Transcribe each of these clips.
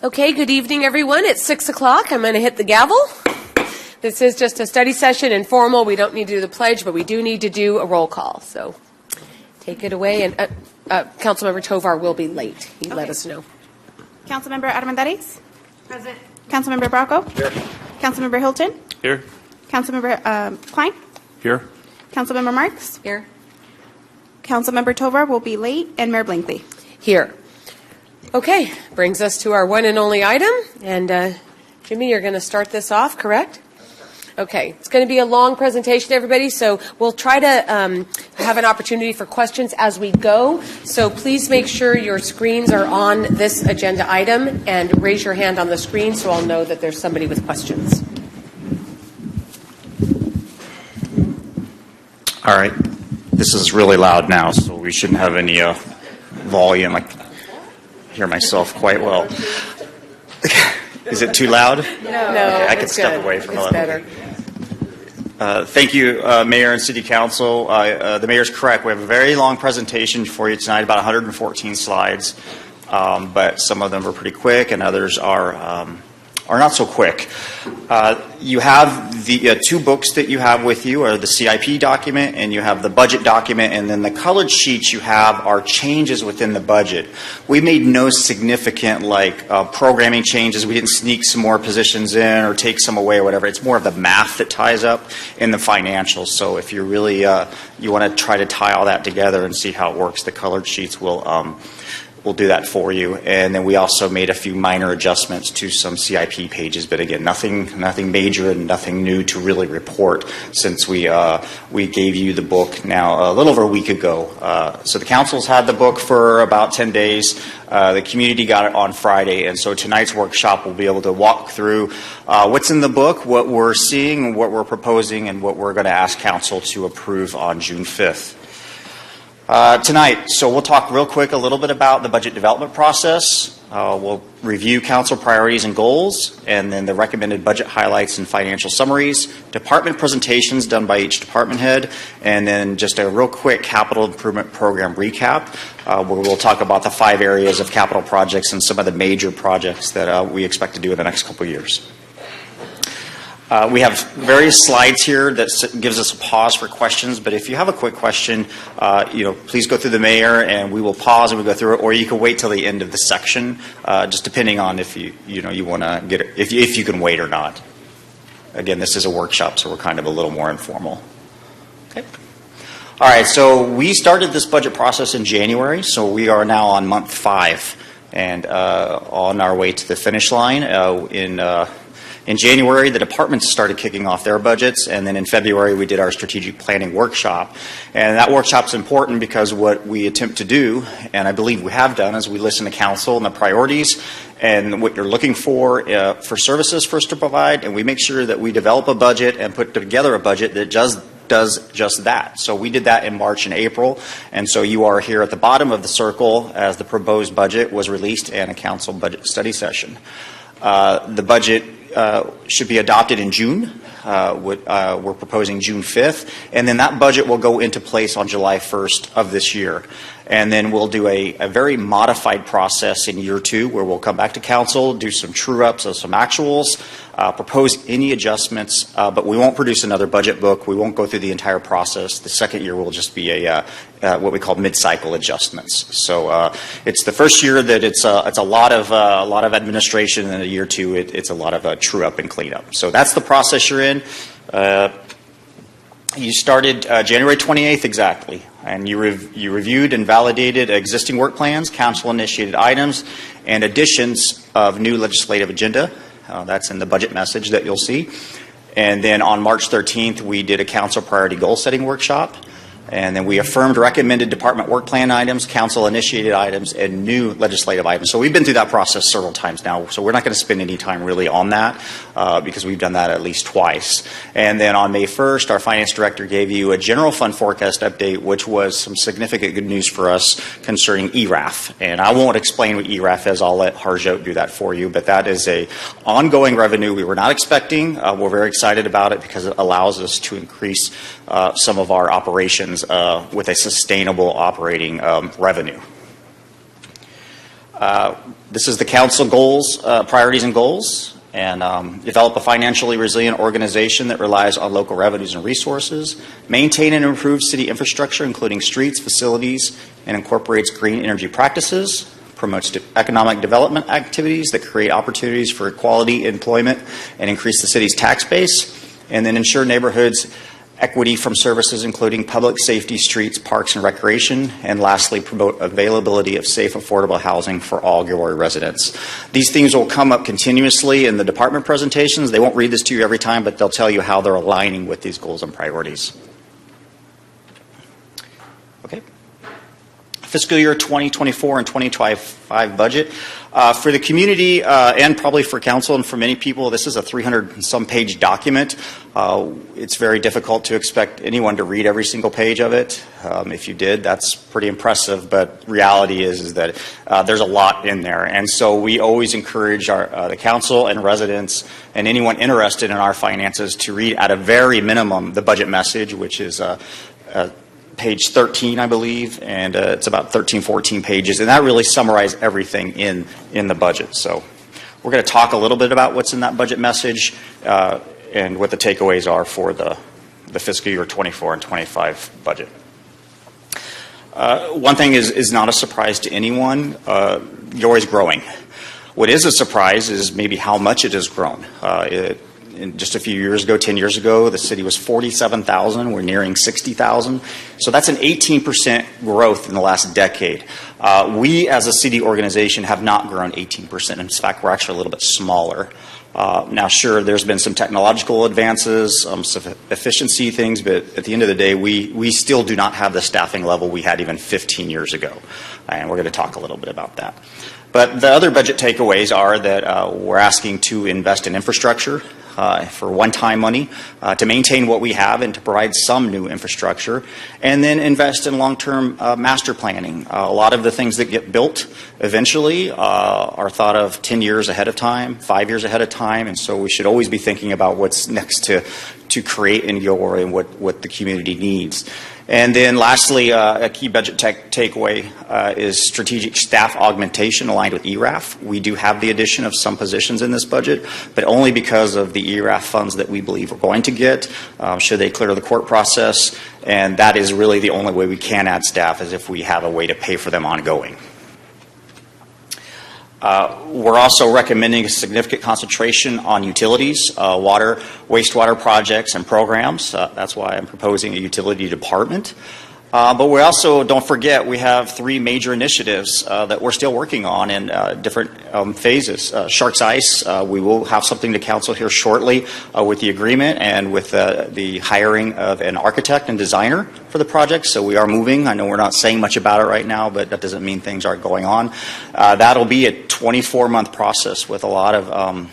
Okay, good evening, everyone. It's 6 o'clock. I'm going to hit the gavel. This is just a study session, informal. We don't need to do the pledge, but we do need to do a roll call. So take it away. And Councilmember Tovar will be late. He let us know. Councilmember Armendariz? Present. Councilmember Bracco? Here. Councilmember Hilton? Here. Councilmember Klein? Here. Councilmember Marks? Here. Councilmember Tovar will be late, and Mayor Blinkley. Here. Okay, brings us to our one and only item. And Jimmy, you're going to start this off, correct? Okay, it's going to be a long presentation, everybody, so we'll try to have an opportunity for questions as we go. So please make sure your screens are on this agenda item and raise your hand on the screen so I'll know that there's somebody with questions. All right. This is really loud now, so we shouldn't have any volume. I can hear myself quite well. Is it too loud? No, okay, I can step away from it's better. Thank you, Mayor and City Council. The Mayor's correct. We have a very long presentation for you tonight, about 114 slides, but some of them are pretty quick and others are not so quick. You have the two books that you have with you are the CIP document and you have the budget document, and then the colored sheets you have are changes within the budget. We made no significant programming changes. We didn't sneak some more positions in or take some away or whatever. It's more of the math that ties up in the financials. So if you really you want to try to tie all that together and see how it works, the colored sheets will do that for you. And then we also made a few minor adjustments to some CIP pages, but again, nothing major and nothing new to really report since we gave you the book now a little over a week ago. So the council's had the book for about 10 days. The community got it on Friday, and so tonight's workshop will be able to walk through what's in the book, what we're seeing, what we're proposing, and what we're going to ask council to approve on June 5th. Tonight, so we'll talk real quick a little bit about the budget development process. We'll review council priorities and goals, and then the recommended budget highlights and financial summaries, department presentations done by each department head, and then just a real quick capital improvement program recap, where we'll talk about the 5 areas of capital projects and some of the major projects that we expect to do in the next couple of years. We have various slides here that gives us a pause for questions, but if you have a quick question, please go through the mayor and we will pause and we'll go through it, or you can wait till the end of the section, just depending on if you want to get it, if you can wait or not. Again, this is a workshop, so we're kind of a little more informal. Okay. All right, so we started this budget process in January, so we are now on month 5 and on our way to the finish line. In January, the departments started kicking off their budgets, and then in February, we did our strategic planning workshop. And that workshop's important because what we attempt to do, and I believe we have done, is we listen to council and the priorities and what you're looking for services for us to provide, and we make sure that we develop a budget and put together a budget that does just that. So we did that in March and April, and so you are here at the bottom of the circle as the proposed budget was released and a council budget study session. The budget should be adopted in June. We're proposing June 5th, and then that budget will go into place on July 1st of this year. And then we'll do a very modified process in year 2 where we'll come back to council, do some true-ups of some actuals, propose any adjustments, but we won't produce another budget book. We won't go through the entire process. The second year will just be what we call mid-cycle adjustments. So it's the first year that it's a lot of administration, and in year 2 it's a lot of true-up and cleanup. So that's the process you're in. You started January 28th exactly, and you reviewed and validated existing work plans, council-initiated items, and additions of new legislative agenda. That's in the budget message that you'll see. And then on March 13th, we did a council priority goal-setting workshop. And then we affirmed recommended department work plan items, council-initiated items, and new legislative items. So we've been through that process several times now, so we're not going to spend any time really on that because we've done that at least twice. And then on May 1st, our finance director gave you a general fund forecast update, which was some significant good news for us concerning ERAF. And I won't explain what ERAF is. I'll let Harjot do that for you. But that is a ongoing revenue we were not expecting. We're very excited about it because it allows us to increase some of our operations with a sustainable operating revenue. This is the council goals, priorities and goals, and develop a financially resilient organization that relies on local revenues and resources, maintain and improve city infrastructure, including streets, facilities, and incorporates green energy practices, promotes economic development activities that create opportunities for quality employment and increase the city's tax base, and then ensure neighborhoods equity from services including public safety, streets, parks, and recreation, and lastly, promote availability of safe, affordable housing for all Gilroy residents. These themes will come up continuously in the department presentations. They won't read this to you every time, but they'll tell you how they're aligning with these goals and priorities. Okay. Fiscal year 2024 and 2025 budget. For the community and probably for council and for many people, this is a 300-some page document. It's very difficult to expect anyone to read every single page of it. If you did, that's pretty impressive, but reality is that there's a lot in there. And so we always encourage the council and residents and anyone interested in our finances to read at a very minimum the budget message, which is page 13, I believe, and it's about 13, 14 pages, and that really summarizes everything in the budget. So we're going to talk a little bit about what's in that budget message and what the takeaways are for the fiscal year 24 and 25 budget. One thing is not a surprise to anyone. Gilroy's growing. What is a surprise is maybe how much it has grown. Just a few years ago, 10 years ago, the city was 47,000. We're nearing 60,000. So that's an 18% growth in the last decade. We, as a city organization, have not grown 18%. In fact, we're actually a little bit smaller. Now, sure, there's been some technological advances, some efficiency things, but at the end of the day, we still do not have the staffing level we had even 15 years ago. And we're going to talk a little bit about that. But the other budget takeaways are that we're asking to invest in infrastructure for one-time money to maintain what we have and to provide some new infrastructure, and then invest in long-term master planning. A lot of the things that get built eventually are thought of 10 years ahead of time, 5 years ahead of time, and so we should always be thinking about what's next to create in Gilroy and what the community needs. And then lastly, a key budget takeaway is strategic staff augmentation aligned with ERAF. We do have the addition of some positions in this budget, but only because of the ERAF funds that we believe we're going to get, should they clear the court process. And that is really the only way we can add staff, is if we have a way to pay for them ongoing. We're also recommending a significant concentration on utilities, water, wastewater projects, and programs. That's why I'm proposing a utility department. But we also, don't forget, we have 3 major initiatives that we're still working on in different phases. Sharks Ice, we will have something to council here shortly with the agreement and with the hiring of an architect and designer for the project. So we are moving. I know we're not saying much about it right now, but that doesn't mean things aren't going on. That'll be a 24-month process with a lot of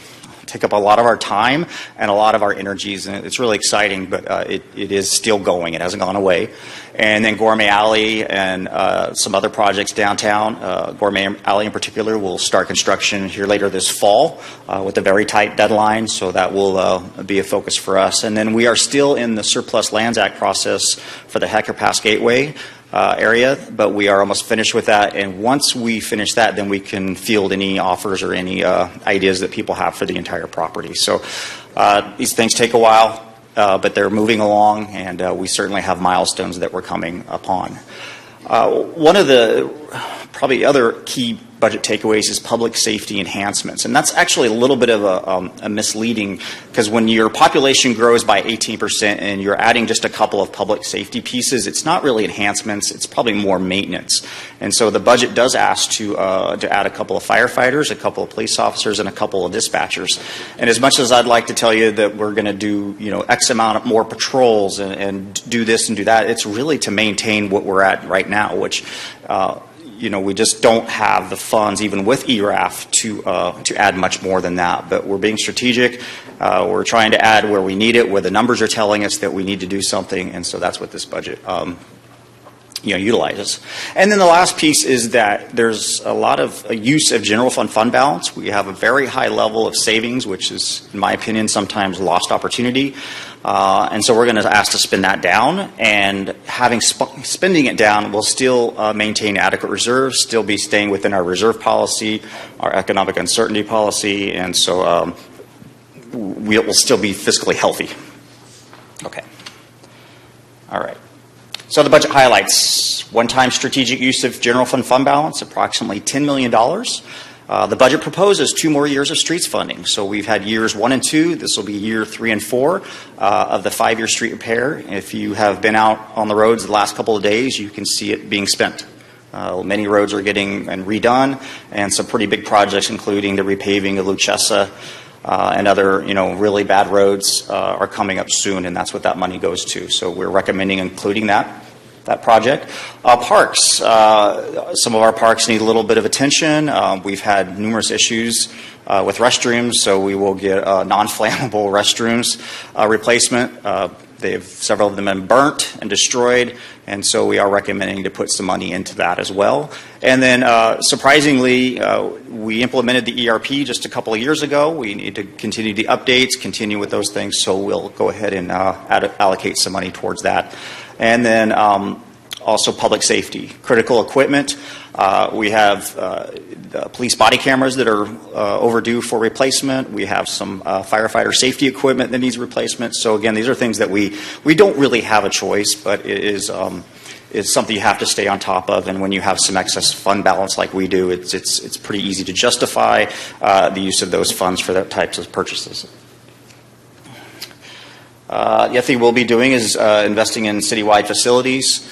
take up a lot of our time and a lot of our energies, and it's really exciting, but it is still going. It hasn't gone away. And then Gourmet Alley and some other projects downtown. Gourmet Alley in particular will start construction here later this fall with a very tight deadline, so that will be a focus for us. And then we are still in the Surplus Lands Act process for the Hecker Pass Gateway area, but we are almost finished with that. And once we finish that, then we can field any offers or any ideas that people have for the entire property. So these things take a while, but they're moving along, and we certainly have milestones that we're coming upon. One of the probably other key budget takeaways is public safety enhancements. And that's actually a little bit of a misleading, because when your population grows by 18% and you're adding just a couple of public safety pieces, it's not really enhancements, it's probably more maintenance. And so the budget does ask to add a couple of firefighters, a couple of police officers, and a couple of dispatchers. And as much as I'd like to tell you that we're going to do, X amount of more patrols and do this and do that, it's really to maintain what we're at right now, which we just don't have the funds, even with ERAF, to add much more than that. But we're being strategic. We're trying to add where we need it, where the numbers are telling us that we need to do something, and so that's what this budget utilizes. And then the last piece is that there's a lot of use of general fund balance. We have a very high level of savings, which is, in my opinion, sometimes lost opportunity. And so we're going to ask to spend that down, and spending it down will still maintain adequate reserves, still be staying within our reserve policy, our economic uncertainty policy, and so we will still be fiscally healthy. Okay. All right. So the budget highlights: one-time strategic use of general fund balance, approximately $10 million. The budget proposes 2 more years of streets funding. So we've had years 1 and 2. This will be year 3 and 4 of the 5-year street repair. If you have been out on the roads the last couple of days, you can see it being spent. Many roads are getting redone, and some pretty big projects, including the repaving of Luchesa and other, really bad roads are coming up soon, and that's what that money goes to. So we're recommending including that project. Parks. Some of our parks need a little bit of attention. We've had numerous issues with restrooms, so we will get non-flammable restrooms replacement. Several of them have been burnt and destroyed, and so we are recommending to put some money into that as well. And then, surprisingly, we implemented the ERP just a couple of years ago. We need to continue the updates, continue with those things, so we'll go ahead and allocate some money towards that. And then also public safety, critical equipment. We have the police body cameras that are overdue for replacement. We have some firefighter safety equipment that needs replacement. So again, these are things that we don't really have a choice, but it is something you have to stay on top of. And when you have some excess fund balance like we do, it's pretty easy to justify the use of those funds for that types of purchases. The other thing we'll be doing is investing in citywide facilities,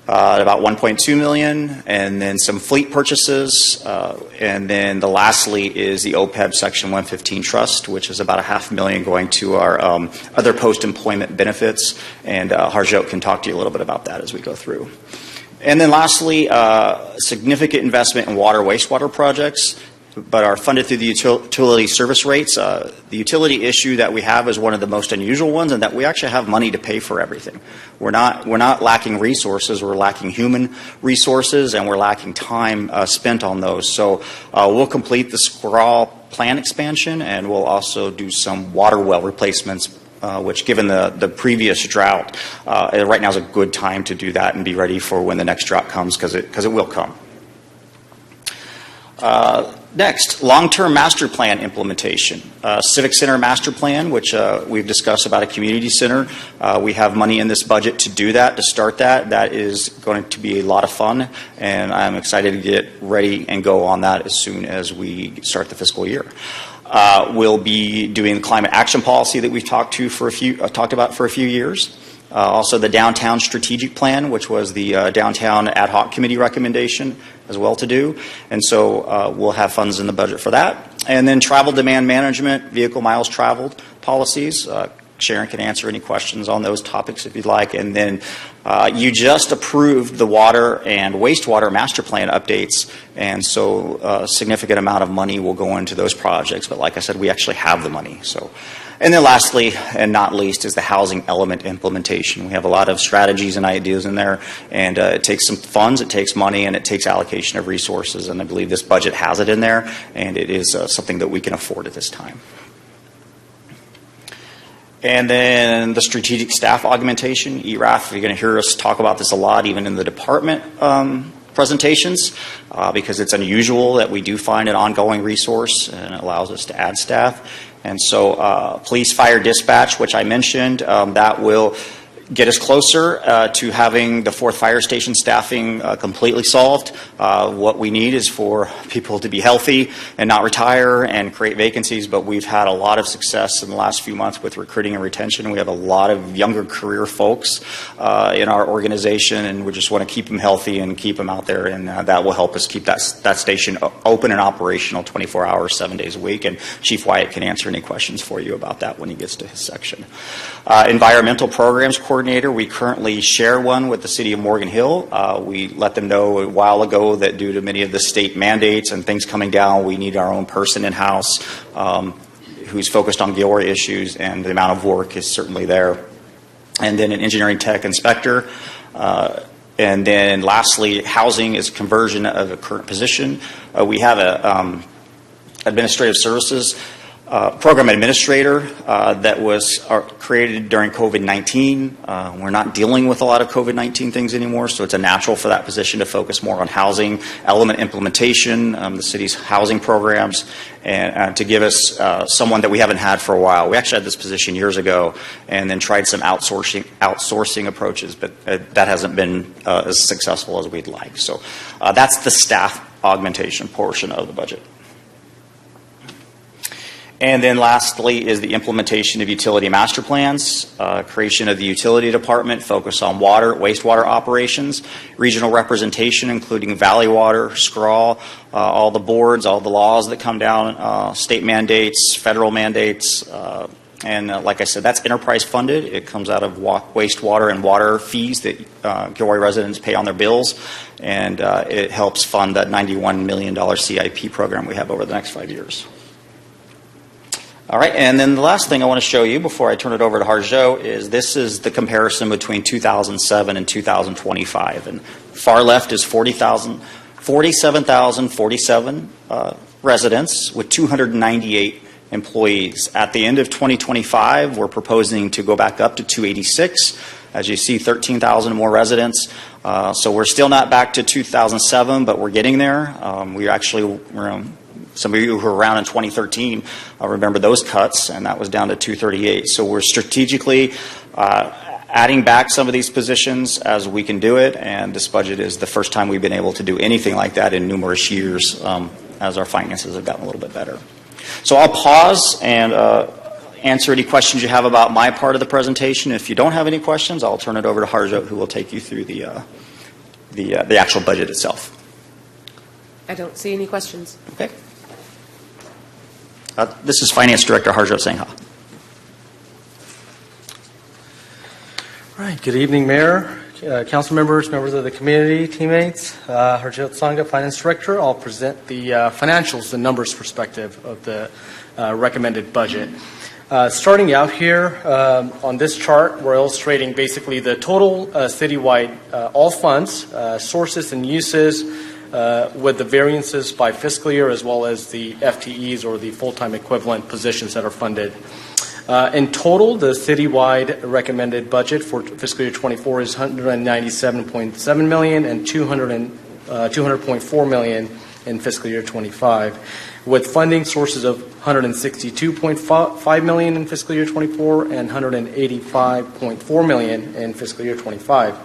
about $1.2 million, and then some fleet purchases, and then lastly is the OPEB Section 115 Trust, which is about $500,000 going to our other post-employment benefits, and Harjot can talk to you a little bit about that as we go through. And then lastly, significant investment in water wastewater projects, but are funded through the utility service rates. The utility issue that we have is one of the most unusual ones, and that we actually have money to pay for everything. We're not lacking resources. We're lacking human resources, and we're lacking time spent on those. So we'll complete the Squirrel plant expansion, and we'll also do some water well replacements, which, given the previous drought, right now is a good time to do that and be ready for when the next drought comes, because it will come. Next, long-term master plan implementation. Civic Center master plan, which we've discussed about a community center. We have money in this budget to do that, to start that. That is going to be a lot of fun, and I'm excited to get ready and go on that as soon as we start the fiscal year. We'll be doing the climate action policy that we've talked about for a few years. Also the downtown strategic plan, which was the downtown ad hoc committee recommendation as well to do. And so we'll have funds in the budget for that. And then travel demand management, vehicle miles traveled policies. Sharon can answer any questions on those topics if you'd like. And then you just approved the water and wastewater master plan updates, and so a significant amount of money will go into those projects. But like I said, we actually have the money. So. And then lastly, and not least, is the housing element implementation. We have a lot of strategies and ideas in there, and it takes some funds, it takes money, and it takes allocation of resources, and I believe this budget has it in there, and it is something that we can afford at this time. And then the strategic staff augmentation, ERAF. You're going to hear us talk about this a lot, even in the department presentations, because it's unusual that we do find an ongoing resource, and it allows us to add staff. And so police, fire, dispatch, which I mentioned, that will get us closer to having the 4th fire station staffing completely solved. What we need is for people to be healthy and not retire and create vacancies, but we've had a lot of success in the last few months with recruiting and retention. We have a lot of younger career folks in our organization, and we just want to keep them healthy and keep them out there, and that will help us keep that station open and operational 24 hours, 7 days a week. And Chief Wyatt can answer any questions for you about that when he gets to his section. Environmental programs coordinator. We currently share one with the city of Morgan Hill. We let them know a while ago that due to many of the state mandates and things coming down, we need our own person in-house who's focused on Gilroy issues, and the amount of work is certainly there. And then an engineering tech inspector. And then lastly, housing is conversion of a current position. We have a administrative services program administrator that was created during COVID-19. We're not dealing with a lot of COVID-19 things anymore, so it's a natural for that position to focus more on housing, element implementation, the city's housing programs, and to give us someone that we haven't had for a while. We actually had this position years ago and then tried some outsourcing approaches, but that hasn't been as successful as we'd like. So that's the staff augmentation portion of the budget. And then lastly is the implementation of utility master plans, creation of the utility department, focus on water, wastewater operations, regional representation, including Valley Water, SCRAW, all the boards, all the laws that come down, state mandates, federal mandates, and like I said, that's enterprise funded. It comes out of wastewater and water fees that Gilroy residents pay on their bills, and it helps fund that $91 million CIP program we have over the next 5 years. All right, and then the last thing I want to show you before I turn it over to Harjo is this is the comparison between 2007 and 2025. And far left is 47,047 residents with 298 employees. At the end of 2025, we're proposing to go back up to 286. As you see, 13,000 more residents. So we're still not back to 2007, but we're getting there. Some of you who were around in 2013 remember those cuts, and that was down to 238. So we're strategically adding back some of these positions as we can do it, and this budget is the first time we've been able to do anything like that in numerous years as our finances have gotten a little bit better. So I'll pause and answer any questions you have about my part of the presentation. If you don't have any questions, I'll turn it over to Harjo, who will take you through the actual budget itself. I don't see any questions. Okay. This is Finance Director Harjo Sangha. All right. Good evening, Mayor, council members, members of the community, teammates. Harjo Sangha, Finance Director. I'll present the financials, the numbers perspective of the recommended budget. Starting out here on this chart, we're illustrating basically the total citywide all funds, sources and uses, with the variances by fiscal year as well as the FTEs or the full-time equivalent positions that are funded. In total, the citywide recommended budget for fiscal year 24 is $197.7 million and $200.4 million in fiscal year 25, with funding sources of $162.5 million in fiscal year 24 and $185.4 million in fiscal year 25.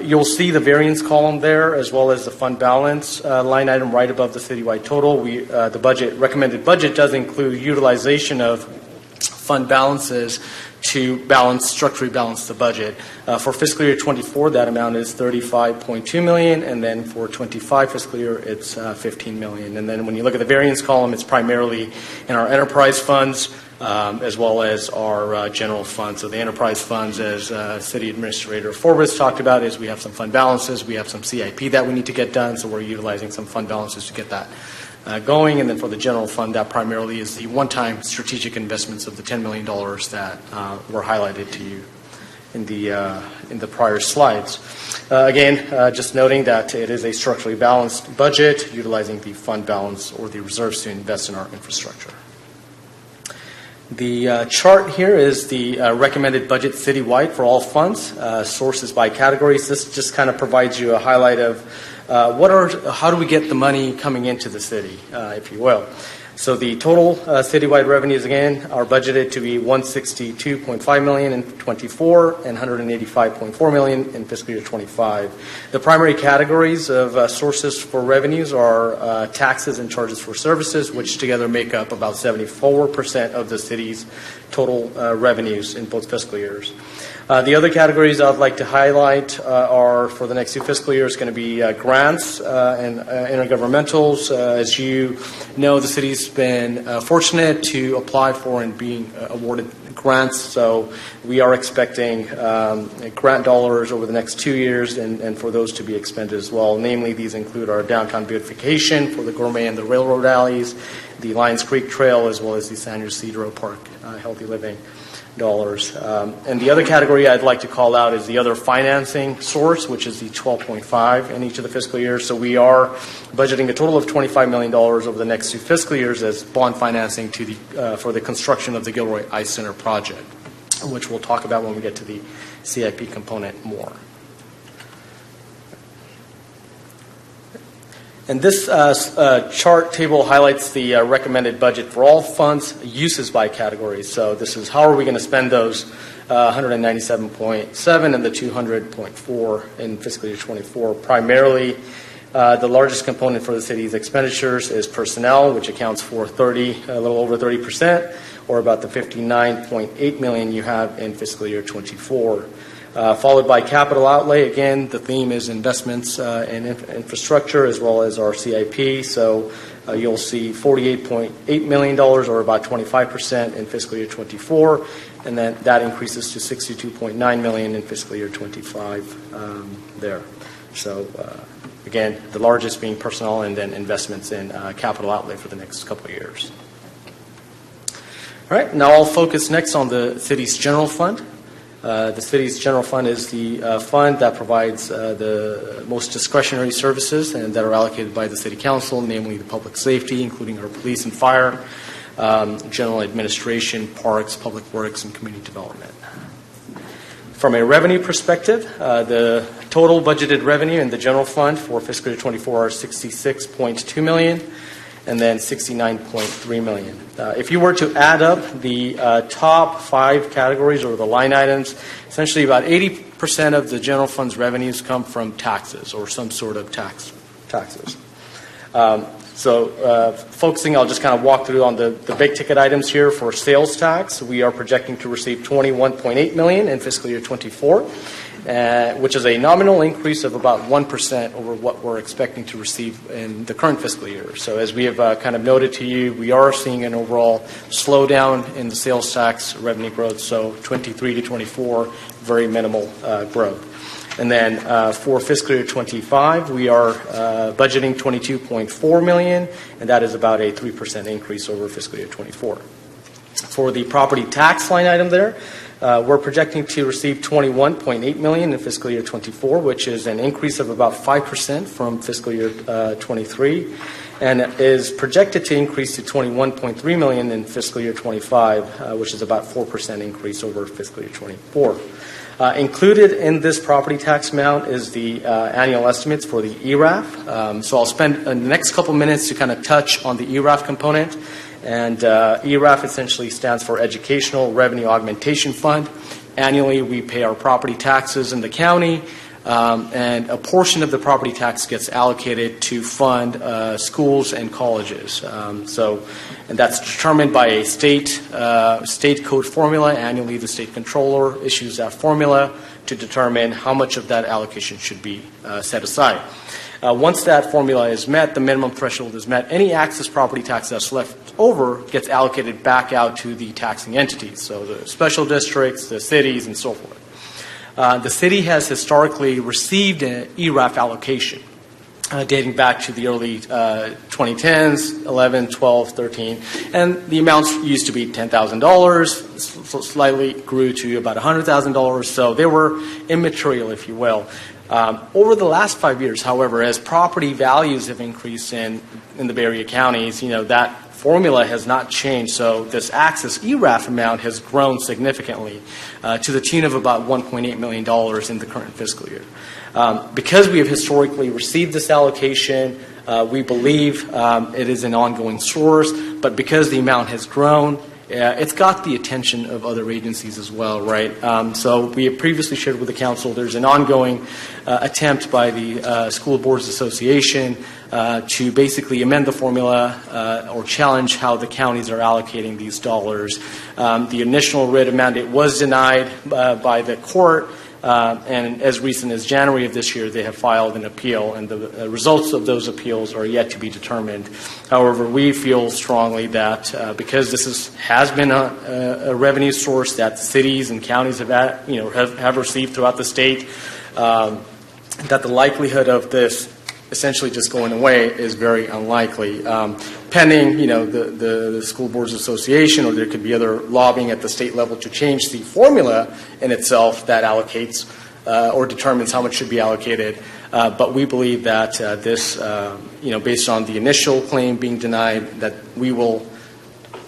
You'll see the variance column there, as well as the fund balance line item right above the citywide total. The recommended budget does include utilization of fund balances to structurally balance the budget. For fiscal year 24, that amount is $35.2 million, and then for 25 fiscal year, it's $15 million. And then when you look at the variance column, it's primarily in our enterprise funds, as well as our general funds. So the enterprise funds, as City Administrator Forbes talked about, is we have some fund balances, we have some CIP that we need to get done, so we're utilizing some fund balances to get that going. And then for the general fund, that primarily is the one-time strategic investments of the $10 million that were highlighted to you in the prior slides. Again, just noting that it is a structurally balanced budget, utilizing the fund balance or the reserves to invest in our infrastructure. The chart here is the recommended budget citywide for all funds, sources by categories. This just kind of provides you a highlight of how do we get the money coming into the city, if you will. So the total citywide revenues, again, are budgeted to be $162.5 million in 24 and $185.4 million in fiscal year 25. The primary categories of sources for revenues are taxes and charges for services, which together make up about 74% of the city's total revenues in both fiscal years. The other categories I'd like to highlight are, for the next two fiscal years, going to be grants and intergovernmentals. As you know, the city's been fortunate to apply for and being awarded grants, so we are expecting grant dollars over the next 2 years and for those to be expended as well. Namely, these include our downtown beautification for the Gourmet and the railroad alleys, the Lions Creek Trail, as well as the San Ysidro Park Healthy Living dollars. And the other category I'd like to call out is the other financing source, which is the 12.5 in each of the fiscal years. So we are budgeting a total of $25 million over the next 2 fiscal years as bond financing to the for the construction of the Gilroy Ice Center project, which we'll talk about when we get to the CIP component more. And this chart table highlights the recommended budget for all funds uses by category. So this is how are we going to spend those 197.7 and the 200.4 in fiscal year 24. Primarily, the largest component for the city's expenditures is personnel, which accounts for a little over 30%, or about the $59.8 million you have in fiscal year 24. Followed by capital outlay. Again, the theme is investments in infrastructure as well as our CIP. So you'll see $48.8 million, or about 25% in fiscal year 24, and then that increases to $62.9 million in fiscal year 25 there. So again, the largest being personnel and then investments in capital outlay for the next couple of years. All right, now I'll focus next on the city's general fund. The city's general fund is the fund that provides the most discretionary services and that are allocated by the city council, namely the public safety, including our police and fire, general administration, parks, public works, and community development. From a revenue perspective, the total budgeted revenue in the general fund for fiscal year 24 are $66.2 million. And then $69.3 million. If you were to add up the top 5 categories or the line items, essentially about 80% of the general fund's revenues come from taxes or some sort of taxes. Focusing, I'll just kind of walk through on the big ticket items here. For sales tax, we are projecting to receive $21.8 million in fiscal year 24. Which is a nominal increase of about 1% over what we're expecting to receive in the current fiscal year. So as we have kind of noted to you, we are seeing an overall slowdown in the sales tax revenue growth, so 23 to 24, very minimal growth. And then for fiscal year 25, we are budgeting $22.4 million, and that is about a 3% increase over fiscal year 24. For the property tax line item there, we're projecting to receive $21.8 million in fiscal year 24, which is an increase of about 5% from fiscal year 23, and is projected to increase to $21.3 million in fiscal year 25, which is about 4% increase over fiscal year 24. Included in this property tax amount is the annual estimates for the ERAF. So I'll spend the next couple minutes to kind of touch on the ERAF component. And ERAF essentially stands for Educational Revenue Augmentation Fund. Annually, we pay our property taxes in the county, and a portion of the property tax gets allocated to fund schools and colleges. And that's determined by a state code formula. Annually, the state controller issues that formula to determine how much of that allocation should be set aside. Once that formula is met, the minimum threshold is met, any excess property tax that's left over gets allocated back out to the taxing entities, so the special districts, the cities, and so forth. The city has historically received an ERAF allocation dating back to the early 2010s, 11, 12, 13, and the amounts used to be $10,000, slightly grew to about $100,000, so they were immaterial, if you will. Over the last 5 years, however, as property values have increased in the Bay Area counties, that formula has not changed. So this access ERAF amount has grown significantly to the tune of about $1.8 million in the current fiscal year. Because we have historically received this allocation, we believe it is an ongoing source, but because the amount has grown, it's got the attention of other agencies as well, right? So we have previously shared with the council there's an ongoing attempt by the School Boards Association to basically amend the formula or challenge how the counties are allocating these dollars. The initial writ of mandate was denied by the court, and as recent as January of this year, they have filed an appeal, and the results of those appeals are yet to be determined. However, we feel strongly that because this has been a revenue source that cities and counties have received throughout the state, that the likelihood of this essentially just going away is very unlikely. Pending, the School Boards Association, or there could be other lobbying at the state level to change the formula in itself that allocates or determines how much should be allocated. But we believe that this, based on the initial claim being denied, that we will,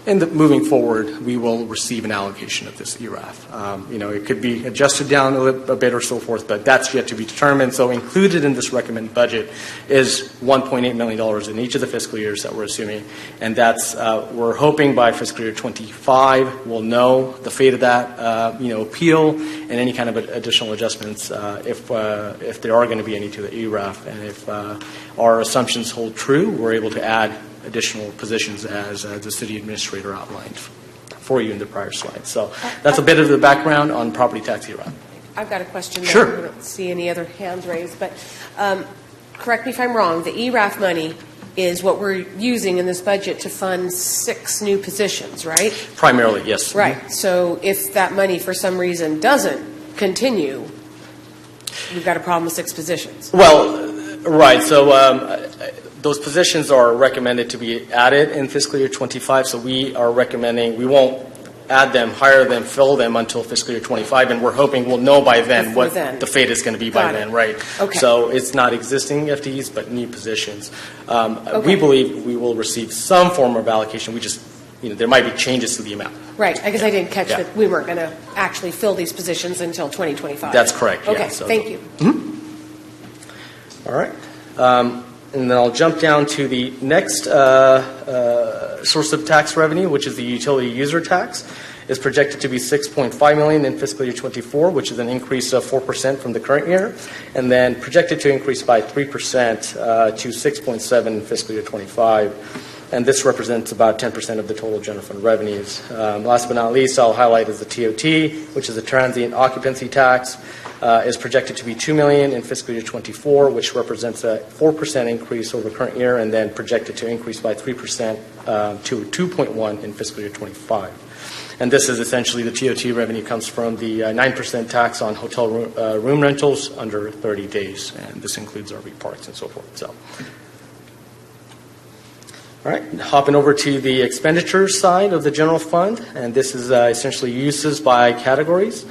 moving forward, we will receive an allocation of this ERAF. It could be adjusted down a bit or so forth, but that's yet to be determined. So included in this recommended budget is $1.8 million in each of the fiscal years that we're assuming, and that's we're hoping by fiscal year 25 we'll know the fate of that appeal and any kind of additional adjustments if there are going to be any to the ERAF, and if our assumptions hold true, we're able to add additional positions as the city administrator outlined for you in the prior slide. So that's a bit of the background on property tax ERAF. I've got a question. Sure. I don't see any other hands raised, but correct me if I'm wrong. The ERAF money is what we're using in this budget to fund 6 new positions, right? Primarily, yes. Right. So if that money for some reason doesn't continue, we've got a problem with 6 positions. Well, right. So those positions are recommended to be added in fiscal year 25. So we are recommending we won't add them, hire them, fill them until fiscal year 25, and we're hoping we'll know by then Before what then. the fate is going to be by then, right? Okay. So it's not existing FTEs, but new positions. Okay. We believe we will receive some form of allocation. We just, there might be changes to the amount. Right. I guess I didn't catch Yeah. that we weren't going to actually fill these positions until 2025. That's correct. Okay. Yeah, so Thank you. All right. And then I'll jump down to the next source of tax revenue, which is the utility user tax. Is projected to be $6.5 million in fiscal year 24, which is an increase of 4% from the current year, and then projected to increase by 3% to $6.7 in fiscal year 25. And this represents about 10% of the total general fund revenues. Last but not least, I'll highlight is the TOT, which is the transient occupancy tax. Is projected to be $2 million in fiscal year 24, which represents a 4% increase over current year, and then projected to increase by 3% to $2.1 in fiscal year 25. And this is essentially the TOT revenue comes from the 9% tax on hotel room rentals under 30 days, and this includes RV parks and so forth. So, all right, hopping over to the expenditures side of the general fund, and this is essentially uses by categories.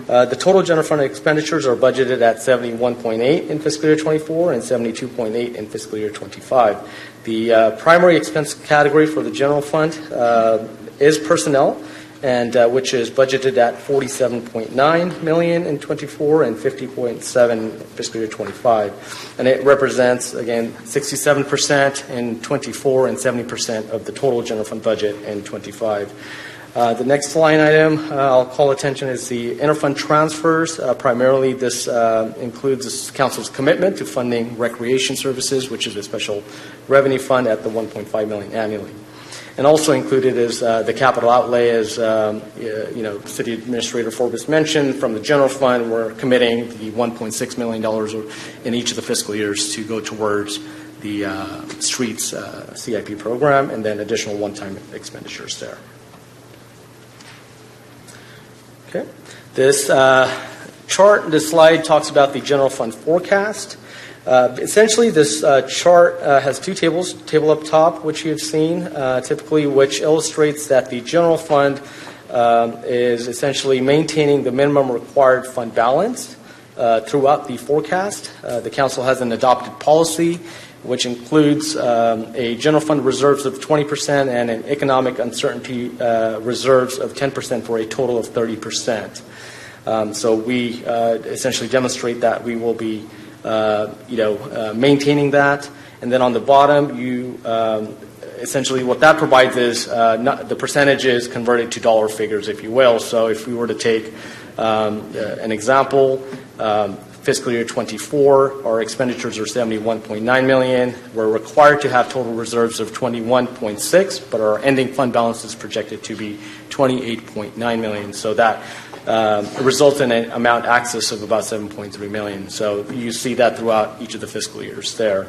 The total general fund expenditures are budgeted at $71.8 in fiscal year 24 and $72.8 in fiscal year 25. The primary expense category for the general fund is personnel, and which is budgeted at $47.9 million in 24 and $50.7 in fiscal year 25. And it represents, again, 67% in 24 and 70% of the total general fund budget in 25. The next line item I'll call attention is the interfund transfers. Primarily, this includes this council's commitment to funding recreation services, which is a special revenue fund at the $1.5 million annually. And also included is the capital outlay, as City Administrator Forbes mentioned. From the general fund, we're committing the $1.6 million in each of the fiscal years to go towards the streets CIP program, and then additional one-time expenditures there. Okay. This chart, this slide talks about the general fund forecast. Essentially, this chart has 2 tables. Table up top, which you have seen, typically, which illustrates that the general fund is essentially maintaining the minimum required fund balance throughout the forecast. The council has an adopted policy, which includes a general fund reserves of 20% and an economic uncertainty reserves of 10% for a total of 30%. So we essentially demonstrate that we will be maintaining that. And then on the bottom, you essentially what that provides is the percentages converted to dollar figures, if you will. So if we were to take an example, fiscal year 24, our expenditures are $71.9 million. We're required to have total reserves of $21.6, but our ending fund balance is projected to be $28.9 million. So that results in an amount access of about $7.3 million. So you see that throughout each of the fiscal years there.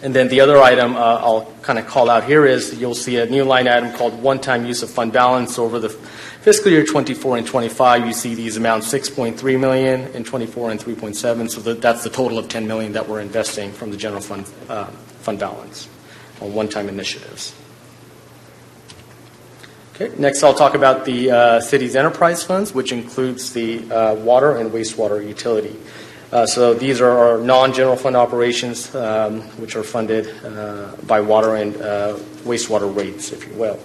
And then the other item I'll kind of call out here is you'll see a new line item called one-time use of fund balance. Over the fiscal year 24 and 25, you see these amounts $6.3 million in 24 and 3.7. So that's the total of $10 million that we're investing from the general fund fund balance on one-time initiatives. Okay, next I'll talk about the city's enterprise funds, which includes the water and wastewater utility. So these are our non-general fund operations, which are funded by water and wastewater rates, if you will.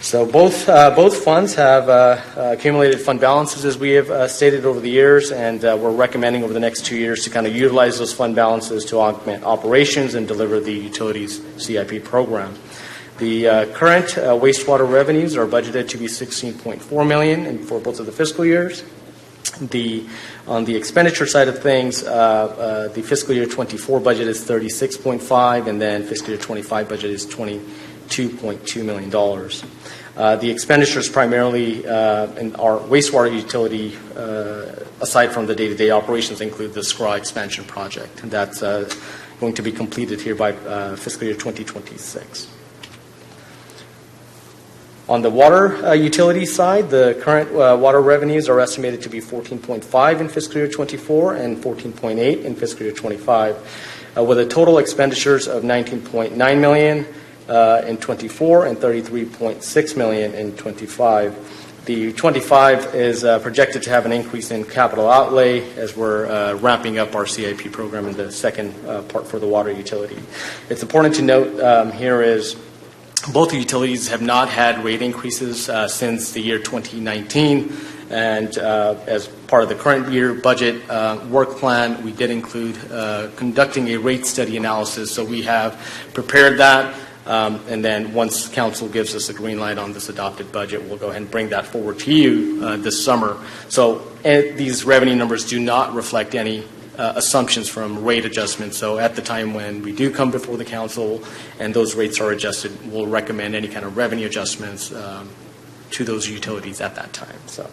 So both funds have accumulated fund balances, as we have stated over the years, and we're recommending over the next 2 years to kind of utilize those fund balances to augment operations and deliver the utilities CIP program. The current wastewater revenues are budgeted to be $16.4 million for both of the fiscal years. On the expenditure side of things, the fiscal year 24 budget is $36.5, and then fiscal year 25 budget is $22.2 million. The expenditures primarily in our wastewater utility, aside from the day-to-day operations, include the SCRAW expansion project, and that's going to be completed here by fiscal year 2026. On the water utility side, the current water revenues are estimated to be $14.5 in fiscal year 24 and $14.8 in fiscal year 25, with a total expenditures of $19.9 million in 24 and $33.6 million in 25. The 25 is projected to have an increase in capital outlay as we're ramping up our CIP program in the second part for the water utility. It's important to note here is both the utilities have not had rate increases since the year 2019, and as part of the current year budget work plan, we did include conducting a rate study analysis. So we have prepared that, and then once council gives us a green light on this adopted budget, we'll go ahead and bring that forward to you this summer. So these revenue numbers do not reflect any assumptions from rate adjustments. So at the time when we do come before the council and those rates are adjusted, we'll recommend any kind of revenue adjustments to those utilities at that time. So,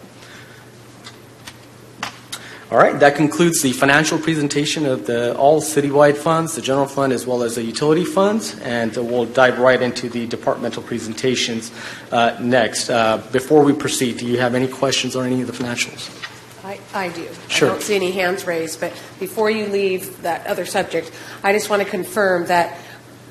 all right, that concludes the financial presentation of all citywide funds, the general fund as well as the utility funds, and we'll dive right into the departmental presentations next. Before we proceed, do you have any questions on any of the financials? I do. Sure. I don't see any hands raised, but before you leave that other subject, I just want to confirm that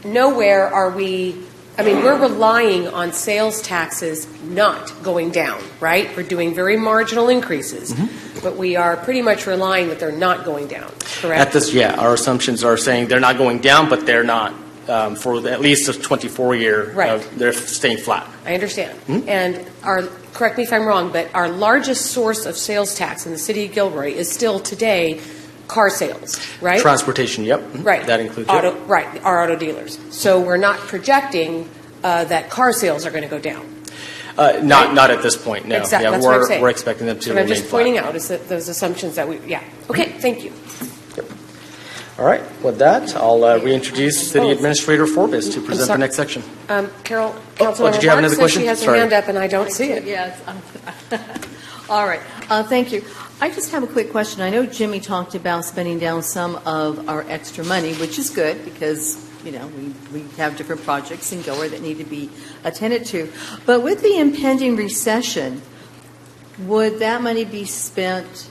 nowhere are we, we're relying on sales taxes not going down, right? We're doing very marginal increases, but we are pretty much relying that they're not going down, correct? Our assumptions are saying they're not going down, but they're not. For at least a 24-year, right. They're staying flat. I understand. And correct me if I'm wrong, but our largest source of sales tax in the city of Gilroy is still today car sales, right? Transportation, yep. Right. That includes Right, our auto dealers. So we're not projecting that car sales are going to go down. Not at this point, no. Exactly. Yeah, That's what I'm saying. We're expecting them to remain remain flat. I'm just pointing flat. out is that those assumptions that Okay, thank you. All right. With that, I'll reintroduce City Administrator Forbes to present the next section. Carol, Councilmember did you have another Marks says question? she has Sorry. her hand up and I don't see it. Yes. All right. Thank you. I just have a quick question. I know Jimmy talked about spending down some of our extra money, which is good because, we have different projects in Gilroy that need to be attended to. But with the impending recession, would that money be spent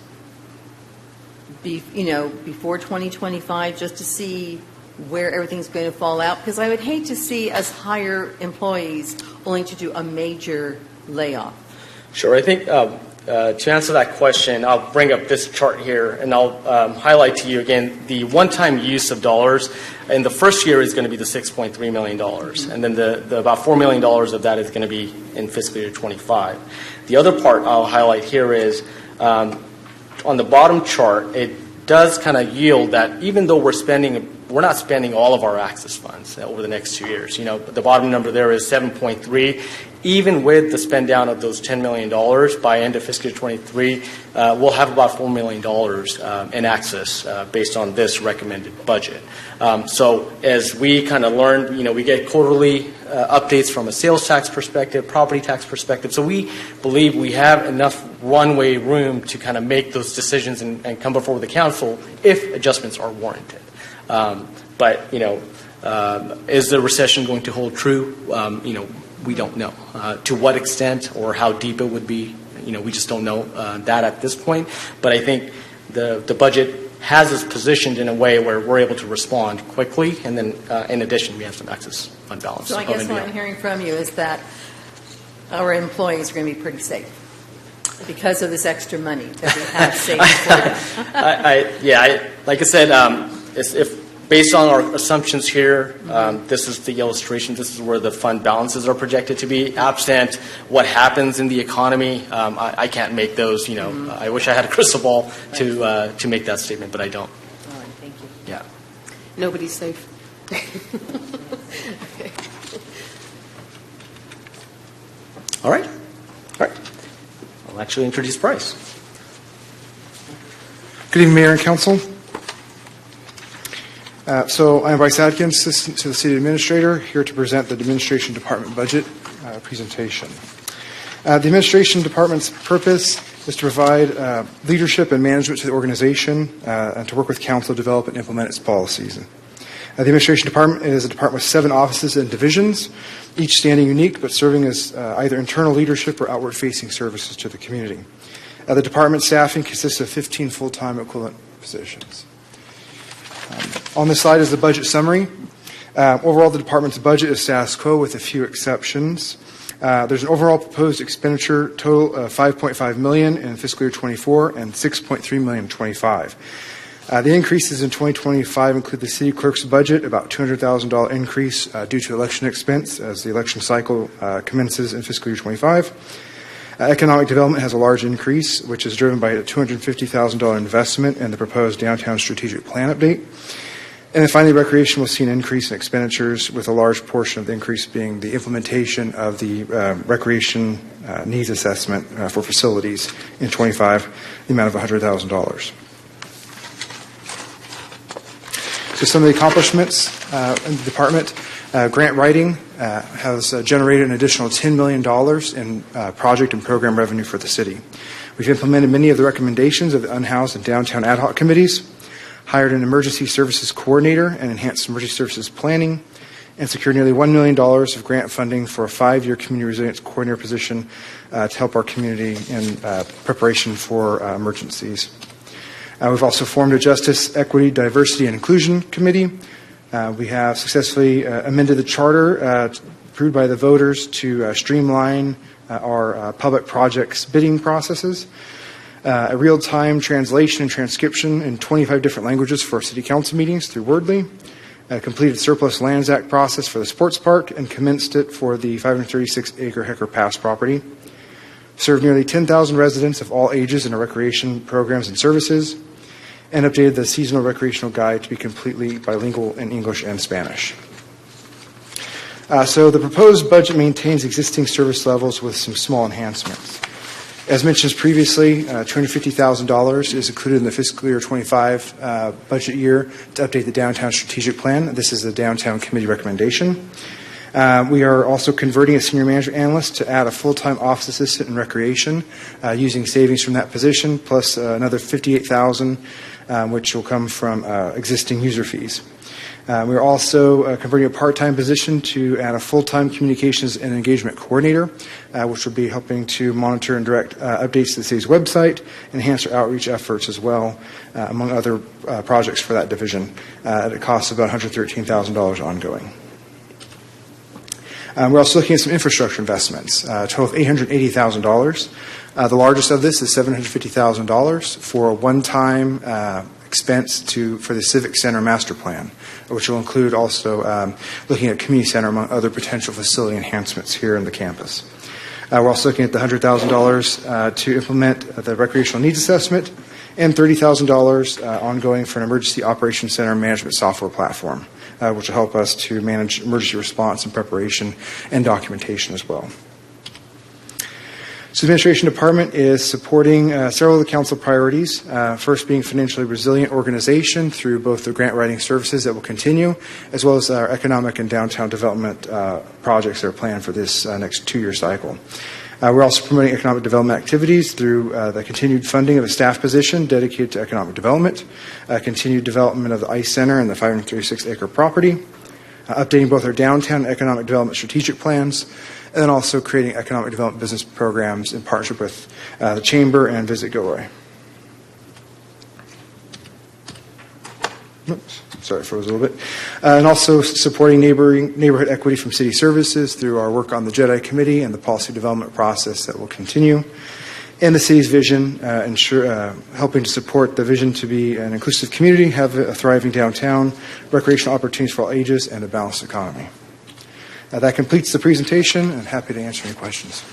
before 2025 just to see where everything's going to fall out? Because I would hate to see us hire employees only to do a major layoff. Sure. I think to answer that question, I'll bring up this chart here, and I'll highlight to you again the one-time use of dollars. In the first year is going to be the $6.3 million, and then the about $4 million of that is going to be in fiscal year 25. The other part I'll highlight here is on the bottom chart, it does kind of yield that even though we're not spending all of our access funds over the next 2 years. The bottom number there is 7.3. Even with the spend down of those $10 million by end of fiscal year 23, we'll have about $4 million in access based on this recommended budget. So as we kind of learn, we get quarterly updates from a sales tax perspective, property tax perspective. So we believe we have enough runway room to kind of make those decisions and come before the council if adjustments are warranted. But, is the recession going to hold true? We don't know. To what extent or how deep it would be, we just don't know that at this point. But I think the budget has us positioned in a way where we're able to respond quickly, and then in addition, we have some excess fund balance. So I guess what I'm hearing from you is that our employees are going to be pretty safe because of this extra money that we have saved for them. Like I said, if based on our assumptions here, this is the illustration. This is where the fund balances are projected to be. Absent what happens in the economy, I can't make those. I wish I had a crystal ball to make that statement, but I don't. All right, thank you. Yeah. Nobody's safe. Okay. All right. I'll actually introduce Bryce. Good evening, Mayor and Council. So I'm Bryce Adkins, Assistant to the City Administrator, here to present the Administration Department budget presentation. The Administration Department's purpose is to provide leadership and management to the organization and to work with Council to develop and implement its policies. The Administration Department is a department with 7 offices and divisions, each standing unique but serving as either internal leadership or outward-facing services to the community. The department staffing consists of 15 full-time equivalent positions. On this slide is the budget summary. Overall, the department's budget is status quo with a few exceptions. There's an overall proposed expenditure total of $5.5 million in fiscal year 24 and $6.3 million in 25. The increases in 2025 include the city clerk's budget, about $200,000 increase due to election expense as the election cycle commences in fiscal year 25. Economic development has a large increase, which is driven by a $250,000 investment in the proposed downtown strategic plan update. And then finally, recreation will see an increase in expenditures, with a large portion of the increase being the implementation of the recreation needs assessment for facilities in 25, the amount of $100,000. So some of the accomplishments in the department. Grant writing has generated an additional $10 million in project and program revenue for the city. We've implemented many of the recommendations of the unhoused and downtown ad hoc committees, hired an emergency services coordinator and enhanced emergency services planning, and secured nearly $1 million of grant funding for a 5-year community resilience coordinator position to help our community in preparation for emergencies. We've also formed a Justice, Equity, Diversity, and Inclusion Committee. We have successfully amended the charter approved by the voters to streamline our public projects bidding processes. A real-time translation and transcription in 25 different languages for city council meetings through Wordly. Completed Surplus Lands Act process for the sports park and commenced it for the 536-acre Hecker Pass property. Served nearly 10,000 residents of all ages in our recreation programs and services, and updated the seasonal recreational guide to be completely bilingual in English and Spanish. So the proposed budget maintains existing service levels with some small enhancements. As mentioned previously, $250,000 is included in the fiscal year 25 budget year to update the downtown strategic plan. This is the downtown committee recommendation. We are also converting a senior management analyst to add a full-time office assistant in recreation, using savings from that position, plus another $58,000, which will come from existing user fees. We are also converting a part-time position to add a full-time communications and engagement coordinator, which will be helping to monitor and direct updates to the city's website, enhance our outreach efforts as well, among other projects for that division, at a cost of about $113,000 ongoing. We're also looking at some infrastructure investments, a total of $880,000. The largest of this is $750,000 for a one-time expense for the Civic Center Master Plan, which will include also looking at community center among other potential facility enhancements here in the campus. We're also looking at the $100,000 to implement the recreational needs assessment, and $30,000 ongoing for an emergency operations center management software platform, which will help us to manage emergency response and preparation and documentation as well. So the Administration Department is supporting several of the council priorities, first being financially resilient organization through both the grant writing services that will continue, as well as our economic and downtown development projects that are planned for this next 2-year cycle. We're also promoting economic development activities through the continued funding of a staff position dedicated to economic development, continued development of the ICE Center and the 536-acre property, updating both our downtown economic development strategic plans, and then also creating economic development business programs in partnership with the Chamber and Visit Gilroy. Oops, sorry, froze a little bit. And also supporting neighborhood equity from city services through our work on the JEDI Committee and the policy development process that will continue. And the city's vision, helping to support the vision to be an inclusive community, have a thriving downtown, recreational opportunities for all ages, and a balanced economy. That completes the presentation, and happy to answer any questions.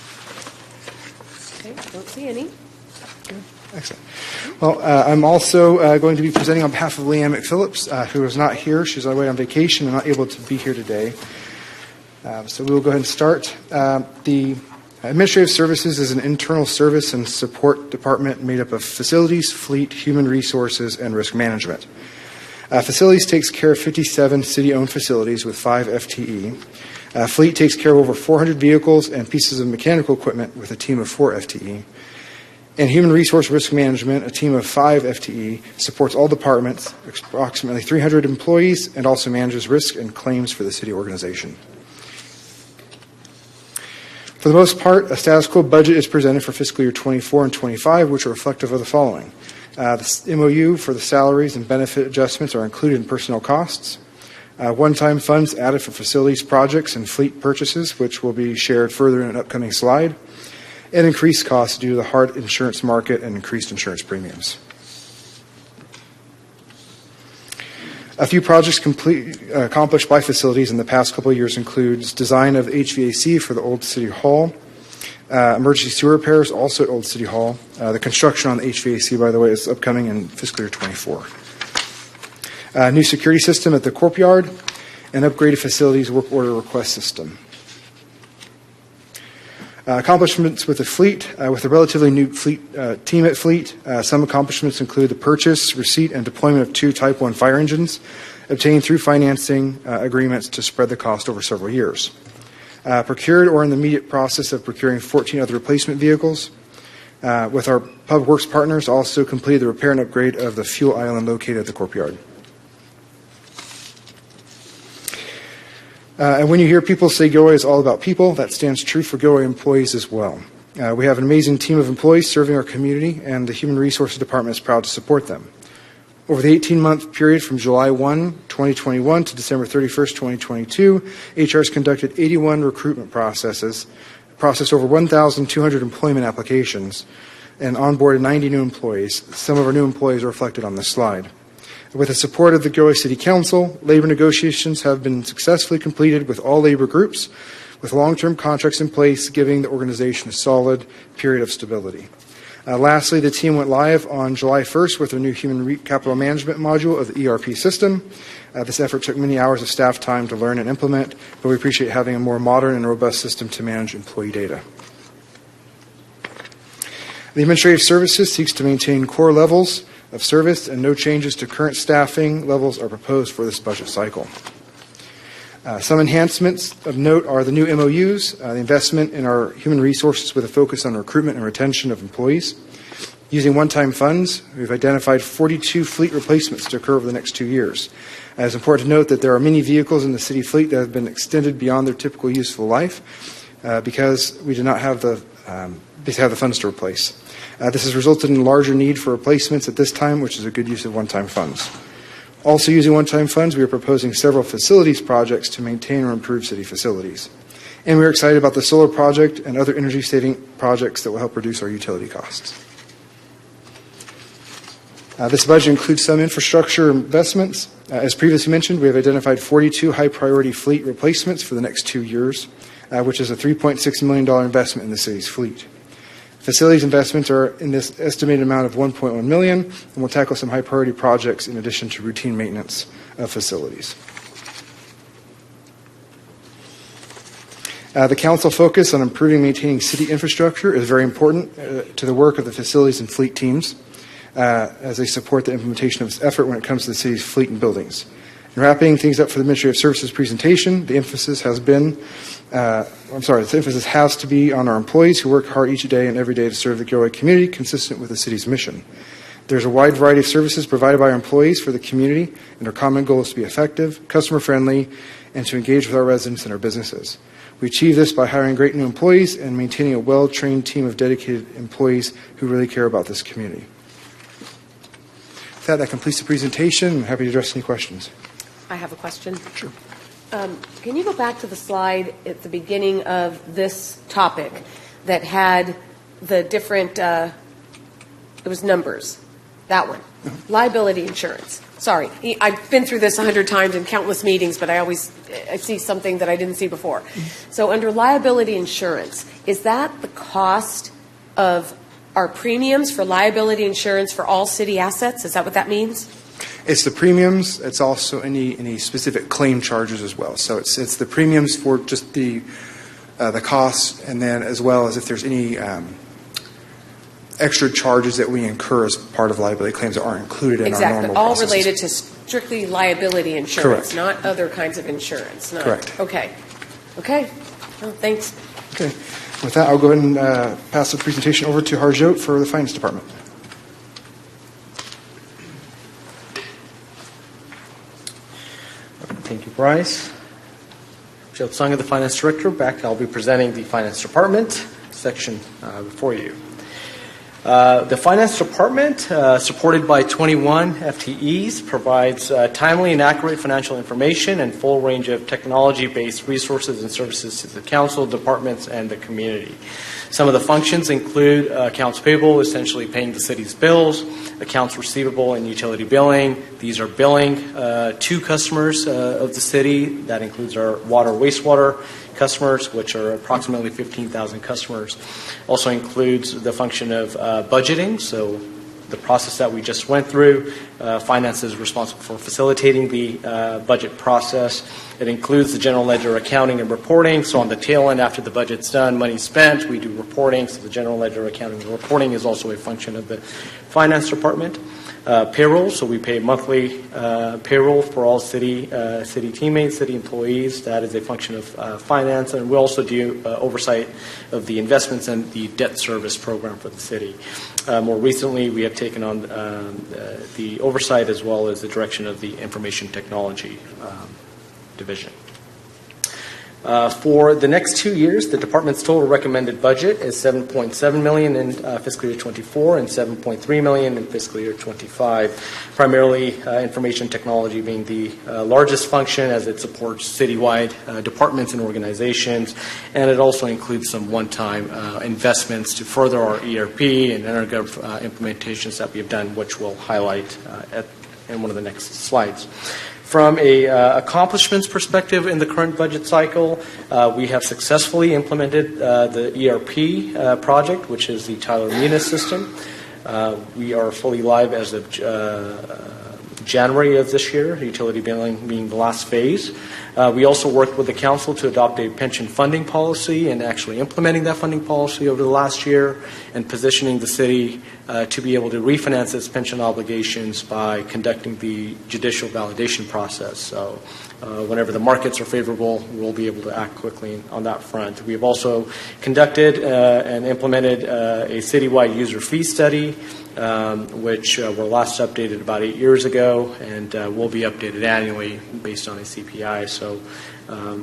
Okay, don't see any. Excellent. Well, I'm also going to be presenting on behalf of Leanne McPhillips, who is not here. She's away on vacation and not able to be here today. So we will go ahead and start. The Administrative Services is an internal service and support department made up of facilities, fleet, human resources, and risk management. Facilities takes care of 57 city-owned facilities with 5 FTE. Fleet takes care of over 400 vehicles and pieces of mechanical equipment with a team of 4 FTE. And Human Resource Risk Management, a team of 5 FTE, supports all departments, approximately 300 employees, and also manages risk and claims for the city organization. For the most part, a status quo budget is presented for fiscal year 24 and 25, which are reflective of the following. The MOU for the salaries and benefit adjustments are included in personnel costs. One-time funds added for facilities projects and fleet purchases, which will be shared further in an upcoming slide. And increased costs due to the hard insurance market and increased insurance premiums. A few projects accomplished by facilities in the past couple of years includes design of HVAC for the Old City Hall, emergency sewer repairs also at Old City Hall. The construction on the HVAC, by the way, is upcoming in fiscal year 24. New security system at the Courtyard, and upgraded facilities work order request system. Accomplishments with the fleet, with a relatively new fleet team at Fleet. Some accomplishments include the purchase, receipt, and deployment of 2 Type 1 fire engines, obtained through financing agreements to spread the cost over several years. Procured or in the immediate process of procuring 14 other replacement vehicles. With our Public Works partners, also completed the repair and upgrade of the fuel island located at the Courtyard. And when you hear people say Gilroy is all about people, that stands true for Gilroy employees as well. We have an amazing team of employees serving our community, and the Human Resources Department is proud to support them. Over the 18-month period from July 1, 2021 to December 31st, 2022, HR has conducted 81 recruitment processes, processed over 1,200 employment applications, and onboarded 90 new employees. Some of our new employees are reflected on this slide. With the support of the Gilroy City Council, labor negotiations have been successfully completed with all labor groups, with long-term contracts in place, giving the organization a solid period of stability. Lastly, the team went live on July 1st with their new human capital management module of the ERP system. This effort took many hours of staff time to learn and implement, but we appreciate having a more modern and robust system to manage employee data. The Administrative Services seeks to maintain core levels of service, and no changes to current staffing levels are proposed for this budget cycle. Some enhancements of note are the new MOUs, the investment in our human resources with a focus on recruitment and retention of employees. Using one-time funds, we've identified 42 fleet replacements to occur over the next 2 years. It's important to note that there are many vehicles in the city fleet that have been extended beyond their typical useful life because we do not have the funds to replace. This has resulted in a larger need for replacements at this time, which is a good use of one-time funds. Also using one-time funds, we are proposing several facilities projects to maintain or improve city facilities. And we're excited about the solar project and other energy-saving projects that will help reduce our utility costs. This budget includes some infrastructure investments. As previously mentioned, we have identified 42 high-priority fleet replacements for the next 2 years, which is a $3.6 million investment in the city's fleet. Facilities investments are in this estimated amount of $1.1 million, and we'll tackle some high-priority projects in addition to routine maintenance of facilities. The council focus on improving and maintaining city infrastructure is very important to the work of the facilities and fleet teams as they support the implementation of this effort when it comes to the city's fleet and buildings. In wrapping things up for the Ministry of Services presentation, the emphasis has to be on our employees who work hard each day and every day to serve the Gilroy community, consistent with the city's mission. There's a wide variety of services provided by our employees for the community, and our common goal is to be effective, customer-friendly, and to engage with our residents and our businesses. We achieve this by hiring great new employees and maintaining a well-trained team of dedicated employees who really care about this community. With that completes the presentation. I'm happy to address any questions. I have a question. Sure. Can you go back to the slide at the beginning of this topic that had the different, it was numbers, that one, liability insurance. Sorry, I've been through this 100 times in countless meetings, but I see something that I didn't see before. So under liability insurance, is that the cost of our premiums for liability insurance for all city assets? Is that what that means? It's the premiums. It's also any specific claim charges as well. So it's the premiums for just the costs, and then as well as if there's any extra charges that we incur as part of liability claims that aren't included in our normal all processes. related to strictly liability insurance, Correct. not other kinds of insurance. Correct. Okay. Well, thanks. Okay. With that, I'll go ahead and pass the presentation over to Harjot for the Finance Department. Thank you, Bryce. Joe Tsang, the Finance Director. Back, I'll be presenting the Finance Department section before you. The Finance Department, supported by 21 FTEs, provides timely and accurate financial information and full range of technology-based resources and services to the council, departments, and the community. Some of the functions include accounts payable, essentially paying the city's bills, accounts receivable and utility billing. These are billing to customers of the city. That includes our water, wastewater customers, which are approximately 15,000 customers. Also includes the function of budgeting, so the process that we just went through. Finance is responsible for facilitating the budget process. It includes the general ledger accounting and reporting. So on the tail end, after the budget's done, money's spent, we do reporting. So the general ledger accounting and reporting is also a function of the Finance Department. Payroll, so we pay monthly payroll for all city teammates, city employees. That is a function of finance, and we also do oversight of the investments and the debt service program for the city. More recently, we have taken on the oversight as well as the direction of the information technology division. For the next 2 years, the department's total recommended budget is $7.7 million in fiscal year 24 and $7.3 million in fiscal year 25. Primarily, information technology being the largest function, as it supports citywide departments and organizations, and it also includes some one-time investments to further our ERP and EnerGov implementations that we have done, which we'll highlight in one of the next slides. From a accomplishments perspective in the current budget cycle, we have successfully implemented the ERP project, which is the Tyler Munis system. We are fully live as of January of this year, utility billing being the last phase. We also worked with the council to adopt a pension funding policy and actually implementing that funding policy over the last year and positioning the city to be able to refinance its pension obligations by conducting the judicial validation process. So whenever the markets are favorable, we'll be able to act quickly on that front. We have also conducted and implemented a citywide user fee study, which were last updated about 8 years ago, and will be updated annually based on a CPI. So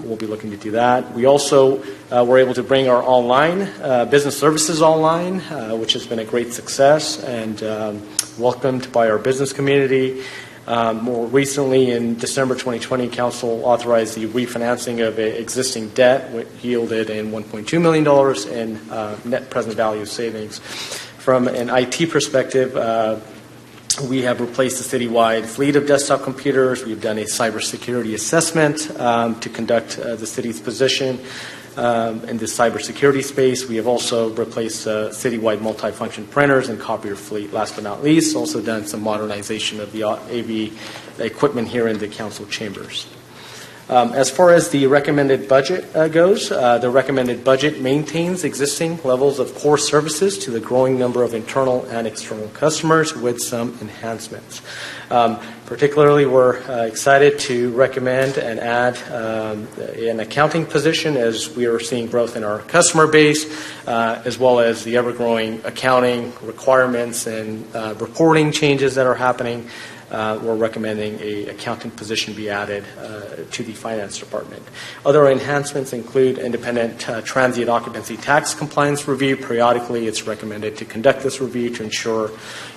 we'll be looking to do that. We also were able to bring our online business services online, which has been a great success and welcomed by our business community. More recently, in December 2020, Council authorized the refinancing of existing debt, which yielded in $1.2 million in net present value savings. From an IT perspective, we have replaced the citywide fleet of desktop computers. We've done a cybersecurity assessment to conduct the city's position in the cybersecurity space. We have also replaced citywide multifunction printers and copier fleet. Last but not least, also done some modernization of the AV equipment here in the council chambers. As far as the recommended budget goes, the recommended budget maintains existing levels of core services to the growing number of internal and external customers with some enhancements. Particularly, we're excited to recommend and add an accounting position as we are seeing growth in our customer base, as well as the ever-growing accounting requirements and reporting changes that are happening. We're recommending an accounting position be added to the finance department. Other enhancements include independent transient occupancy tax compliance review. Periodically, it's recommended to conduct this review to ensure,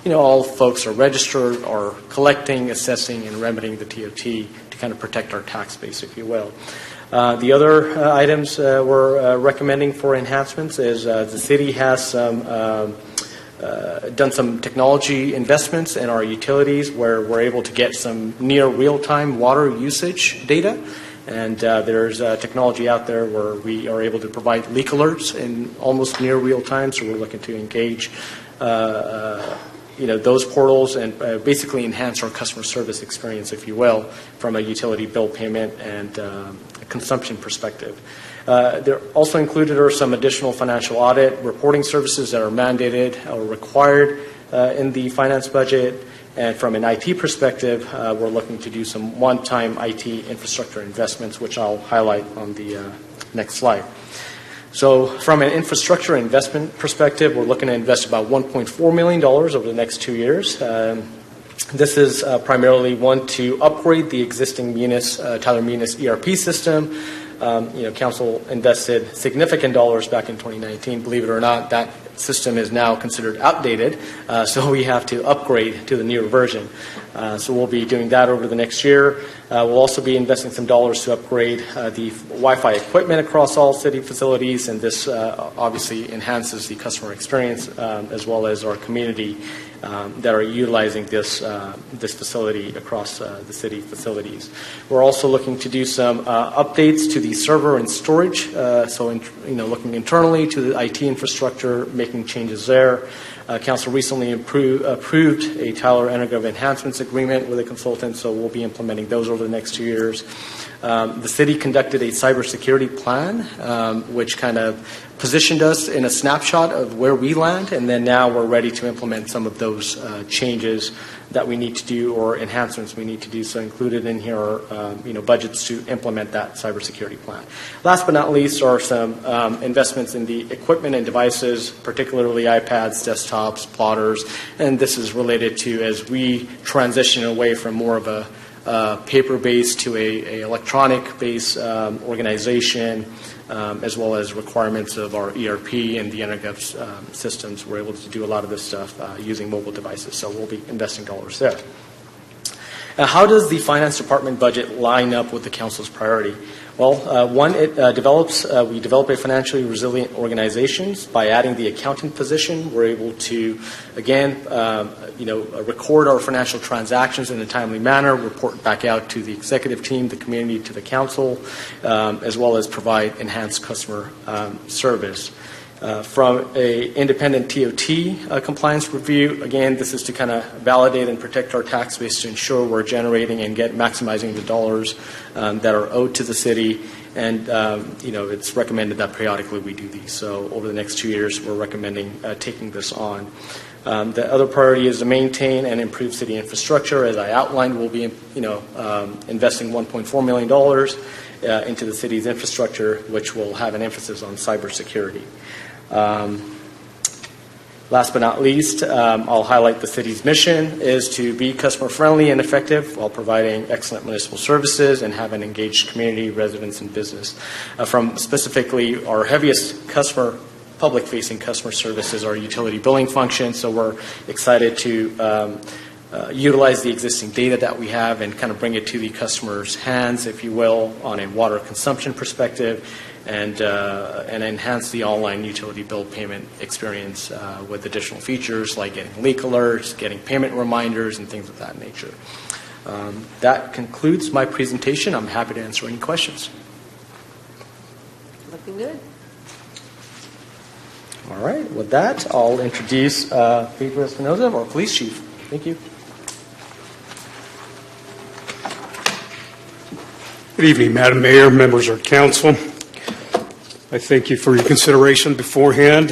all folks are registered, are collecting, assessing, and remedying the TOT to kind of protect our tax base, if you will. The other items we're recommending for enhancements is the city has some done some technology investments in our utilities where we're able to get some near real-time water usage data. And there's technology out there where we are able to provide leak alerts in almost near real time. So we're looking to engage those portals and basically enhance our customer service experience, if you will, from a utility bill payment and consumption perspective. There also included are some additional financial audit reporting services that are mandated or required in the finance budget. And from an IT perspective, we're looking to do some one-time IT infrastructure investments, which I'll highlight on the next slide. So from an infrastructure investment perspective, we're looking to invest about $1.4 million over the next 2 years. This is primarily one to upgrade the existing Tyler Munis ERP system. Council invested significant dollars back in 2019. Believe it or not, that system is now considered outdated, so we have to upgrade to the newer version. So we'll be doing that over the next year. We'll also be investing some dollars to upgrade the Wi-Fi equipment across all city facilities, and this obviously enhances the customer experience as well as our community that are utilizing this facility across the city facilities. We're also looking to do some updates to the server and storage. Looking internally to the IT infrastructure, making changes there. Council recently approved a Tyler EnerGov enhancements agreement with a consultant, so we'll be implementing those over the next 2 years. The city conducted a cybersecurity plan, which kind of positioned us in a snapshot of where we land, and then now we're ready to implement some of those changes that we need to do or enhancements we need to do. So included in here are budgets to implement that cybersecurity plan. Last but not least are some investments in the equipment and devices, particularly iPads, desktops, plotters, and this is related to as we transition away from more of a paper-based to a electronic-based organization, as well as requirements of our ERP and the EnerGov systems. We're able to do a lot of this stuff using mobile devices, so we'll be investing dollars there. How does the finance department budget line up with the council's priority? Well, we develop a financially resilient organization. By adding the accounting position, we're able to, again, record our financial transactions in a timely manner, report back out to the executive team, the community, to the council, as well as provide enhanced customer service. From an independent TOT compliance review, again, this is to kind of validate and protect our tax base to ensure we're generating and maximizing the dollars that are owed to the city. And, it's recommended that periodically we do these. So over the next 2 years, we're recommending taking this on. The other priority is to maintain and improve city infrastructure. As I outlined, we'll be, investing $1.4 million into the city's infrastructure, which will have an emphasis on cybersecurity. Last but not least, I'll highlight the city's mission is to be customer-friendly and effective while providing excellent municipal services and have an engaged community, residents, and business. From specifically our heaviest public-facing customer services, our utility billing function, so we're excited to utilize the existing data that we have and kind of bring it to the customer's hands, if you will, on a water consumption perspective, and enhance the online utility bill payment experience with additional features like getting leak alerts, getting payment reminders, and things of that nature. That concludes my presentation. I'm happy to answer any questions. Looking good. All right. With that, I'll introduce Pedro Espinoza, our police chief. Thank you. Good evening, Madam Mayor, members of council. I thank you for your consideration beforehand.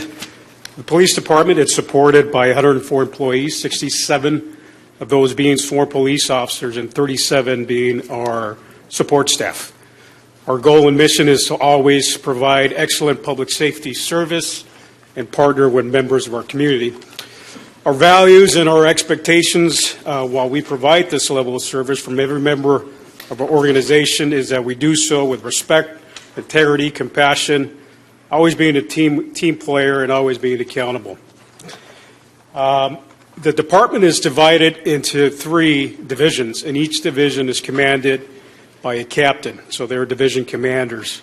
The police department is supported by 104 employees, 67 of those being sworn police officers and 37 being our support staff. Our goal and mission is to always provide excellent public safety service and partner with members of our community. Our values and our expectations while we provide this level of service from every member of our organization is that we do so with respect, integrity, compassion, always being a team player and always being accountable. The department is divided into 3 divisions, and each division is commanded by a captain, so they're division commanders.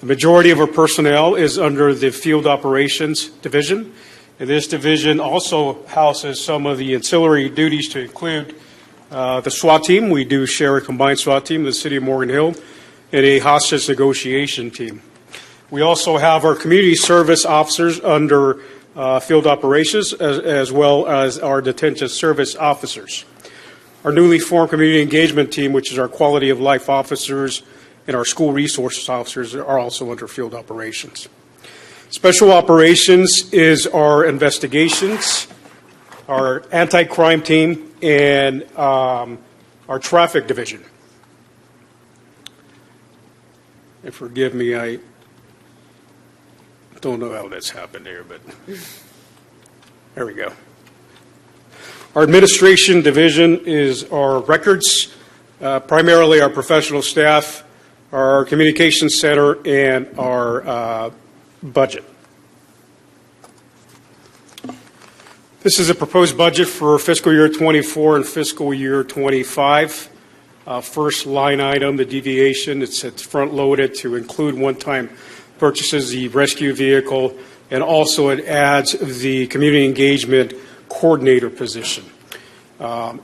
The majority of our personnel is under the Field Operations Division, and this division also houses some of the ancillary duties to include the SWAT team. We do share a combined SWAT team, the City of Morgan Hill, and a hostage negotiation team. We also have our community service officers under field operations as well as our detention service officers. Our newly formed community engagement team, which is our quality of life officers and our school resources officers, are also under field operations. Special operations is our investigations, our anti-crime team, and our traffic division. And forgive me, I don't know how that's happened here, but there we go. Our administration division is our records, primarily our professional staff, our communications center, and our budget. This is a proposed budget for fiscal year 24 and fiscal year 25. First line item, the deviation, it's front-loaded to include one-time purchases, the rescue vehicle, and also it adds the community engagement coordinator position. On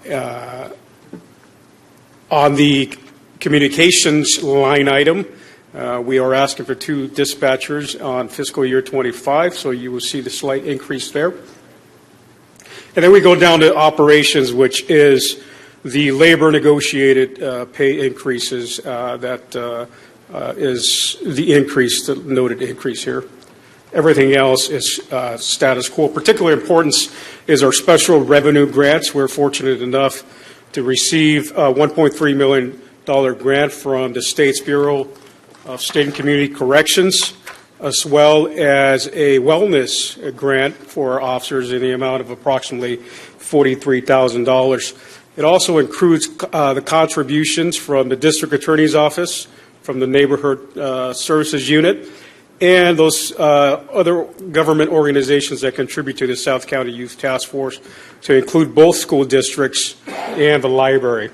the communications line item, we are asking for 2 dispatchers on fiscal year 25, so you will see the slight increase there. And then we go down to operations, which is the labor negotiated pay increases that is the increase, the noted increase here. Everything else is status quo. Particular importance is our special revenue grants. We're fortunate enough to receive a $1.3 million grant from the State's Bureau of State and Community Corrections, as well as a wellness grant for our officers in the amount of approximately $43,000. It also includes the contributions from the District Attorney's Office, from the Neighborhood Services Unit, and those other government organizations that contribute to the South County Youth Task Force, to include both school districts and the library.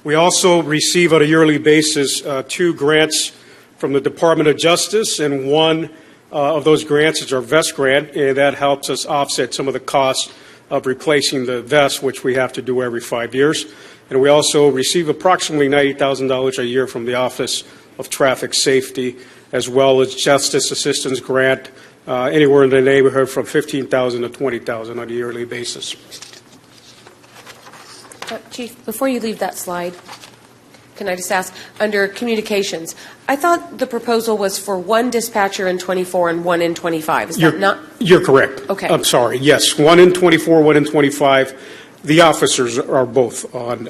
We also receive on a yearly basis 2 grants from the Department of Justice, and one of those grants is our vest grant, and that helps us offset some of the costs of replacing the vest, which we have to do every 5 years. And we also receive approximately $90,000 a year from the Office of Traffic Safety, as well as Justice Assistance Grant, anywhere in the neighborhood from $15,000 to $20,000 on a yearly basis. Chief, before you leave that slide, can I just ask, under communications, I thought the proposal was for 1 dispatcher in 24 and 1 in 25. Is that not? You're correct. Okay. I'm sorry. Yes, 1 in 24, 1 in 25. The officers are both on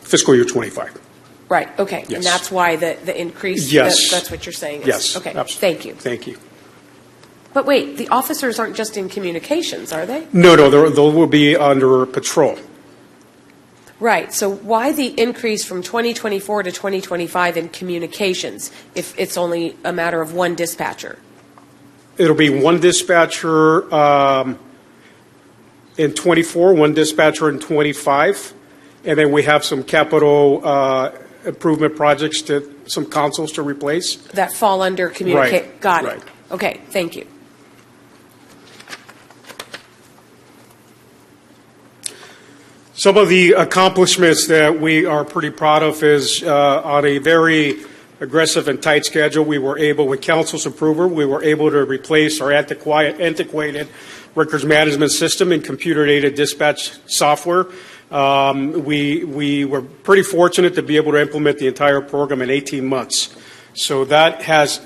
fiscal year 25. Right, okay. Yes. And that's why the increase? Yes. That's what you're saying? Yes. Okay, absolutely. thank you. Thank you. But wait, the officers aren't just in communications, are they? No, they will be under patrol. Right, so why the increase from 2024 to 2025 in communications if it's only a matter of 1 dispatcher? It'll be 1 dispatcher in 24, 1 dispatcher in 25, and then we have some capital improvement projects, some consoles to replace. That fall under communicate? Right, Got it. right. Okay, thank you. Some of the accomplishments that we are pretty proud of is on a very aggressive and tight schedule, we were able, with council's approval, we were able to replace our antiquated records management system and computer-aided dispatch software We were pretty fortunate to be able to implement the entire program in 18 months. So that has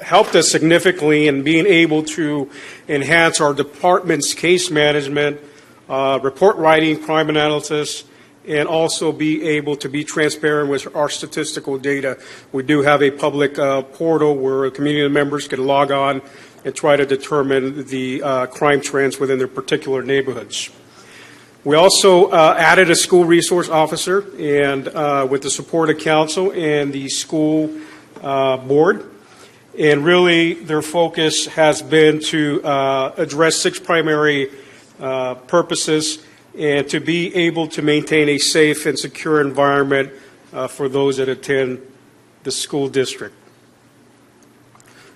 helped us significantly in being able to enhance our department's case management, report writing, crime analysis, and also be able to be transparent with our statistical data. We do have a public portal where community members can log on and try to determine the crime trends within their particular neighborhoods. We also added a school resource officer, and with the support of council and the school board. And really, their focus has been to address 6 primary purposes and to be able to maintain a safe and secure environment for those that attend the school district.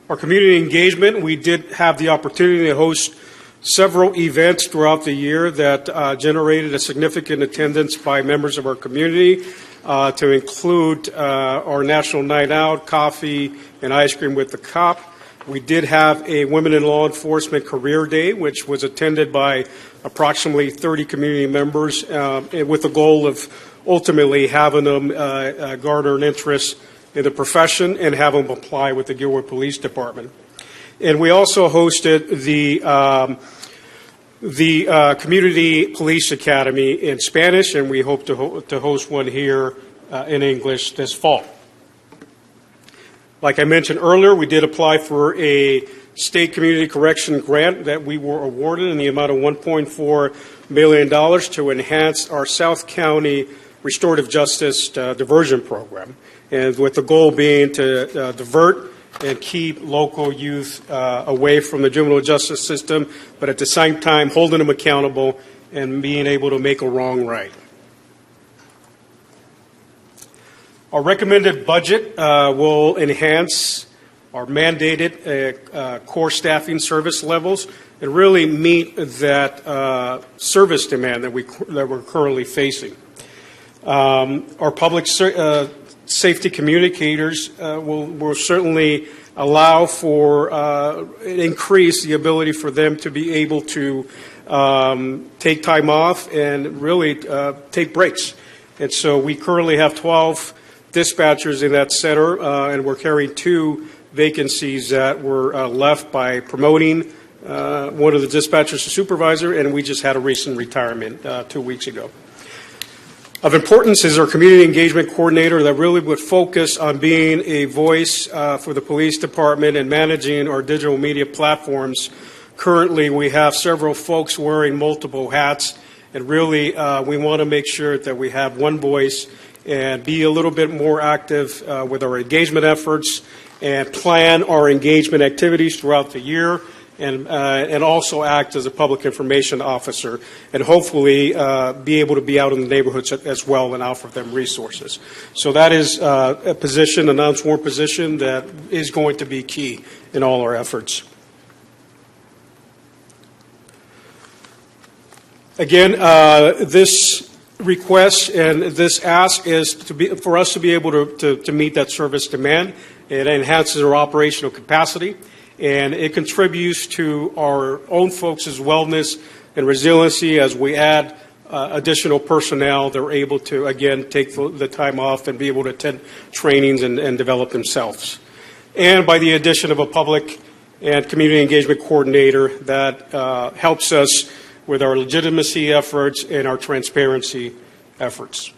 Our community engagement, we did have the opportunity to host several events throughout the year that generated a significant attendance by members of our community, to include our National Night Out, coffee and ice cream with the cop. We did have a Women in Law Enforcement Career Day, which was attended by approximately 30 community members, with the goal of ultimately having them garner an interest in the profession and have them apply with the Gilroy Police Department. And we also hosted the Community Police Academy in Spanish, and we hope to host one here in English this fall. Like I mentioned earlier, we did apply for a state community correction grant that we were awarded in the amount of $1.4 million to enhance our South County restorative justice diversion program, and with the goal being to divert and keep local youth away from the juvenile justice system, but at the same time holding them accountable and being able to make a wrong right. Our recommended budget will enhance our mandated core staffing service levels and really meet that service demand that we're currently facing. Our public safety communicators will certainly allow for increase the ability for them to be able to take time off and really take breaks. And so we currently have 12 dispatchers in that center, and we're carrying 2 vacancies that were left by promoting one of the dispatchers to supervisor, and we just had a recent retirement 2 weeks ago. Of importance is our community engagement coordinator that really would focus on being a voice for the police department and managing our digital media platforms. Currently, we have several folks wearing multiple hats, and really we want to make sure that we have one voice and be a little bit more active with our engagement efforts and plan our engagement activities throughout the year, and also act as a public information officer, and hopefully be able to be out in the neighborhoods as well and offer them resources. So that is a position, an unsworn position, that is going to be key in all our efforts. Again, this request and this ask is for us to be able to meet that service demand. It enhances our operational capacity, and it contributes to our own folks' wellness and resiliency as we add additional personnel that are able to, again, take the time off and be able to attend trainings and develop themselves. And by the addition of a public and community engagement coordinator that helps us with our legitimacy efforts and our transparency efforts.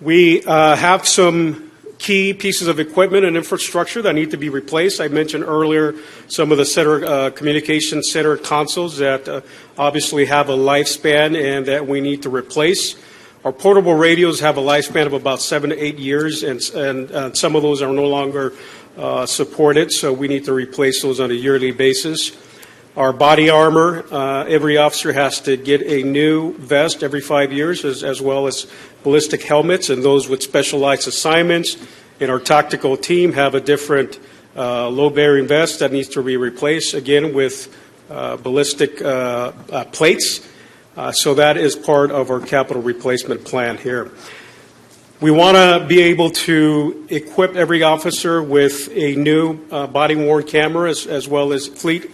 We have some key pieces of equipment and infrastructure that need to be replaced. I mentioned earlier some of the center, communication center consoles that obviously have a lifespan and that we need to replace. Our portable radios have a lifespan of about 7 to 8 years, and some of those are no longer supported, so we need to replace those on a yearly basis. Our body armor, every officer has to get a new vest every 5 years, as well as ballistic helmets, and those with specialized assignments. And our tactical team have a different load-bearing vest that needs to be replaced, again, with ballistic plates. So that is part of our capital replacement plan here. We want to be able to equip every officer with a new body-worn camera, as well as fleet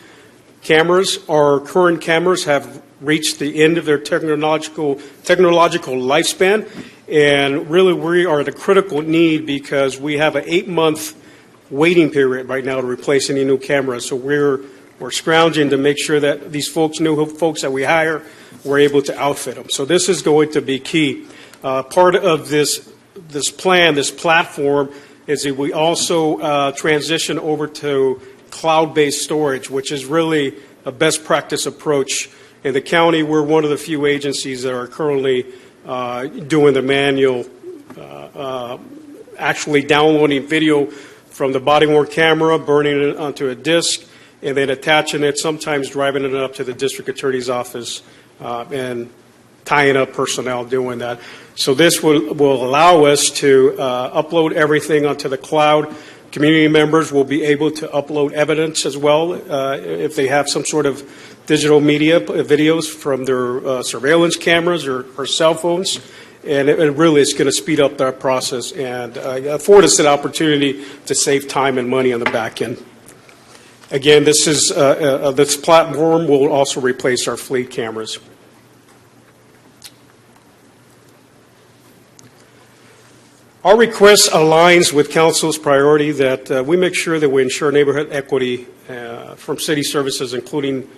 cameras. Our current cameras have reached the end of their technological lifespan, and really we are at a critical need because we have an 8-month waiting period right now to replace any new cameras. So we're scrounging to make sure that these new folks that we hire, we're able to outfit them. So this is going to be key. Part of this plan, this platform, is that we also transition over to cloud-based storage, which is really a best practice approach. In the county, we're one of the few agencies that are currently doing the manual, actually downloading video from the body-worn camera, burning it onto a disk, and then attaching it, sometimes driving it up to the district attorney's office and tying up personnel doing that. So this will allow us to upload everything onto the cloud. Community members will be able to upload evidence as well if they have some sort of digital media, videos from their surveillance cameras or cell phones. And it really is going to speed up that process and afford us an opportunity to save time and money on the back end. Again, this platform will also replace our fleet cameras. Our request aligns with Council's priority that we make sure that we ensure neighborhood equity from city services, including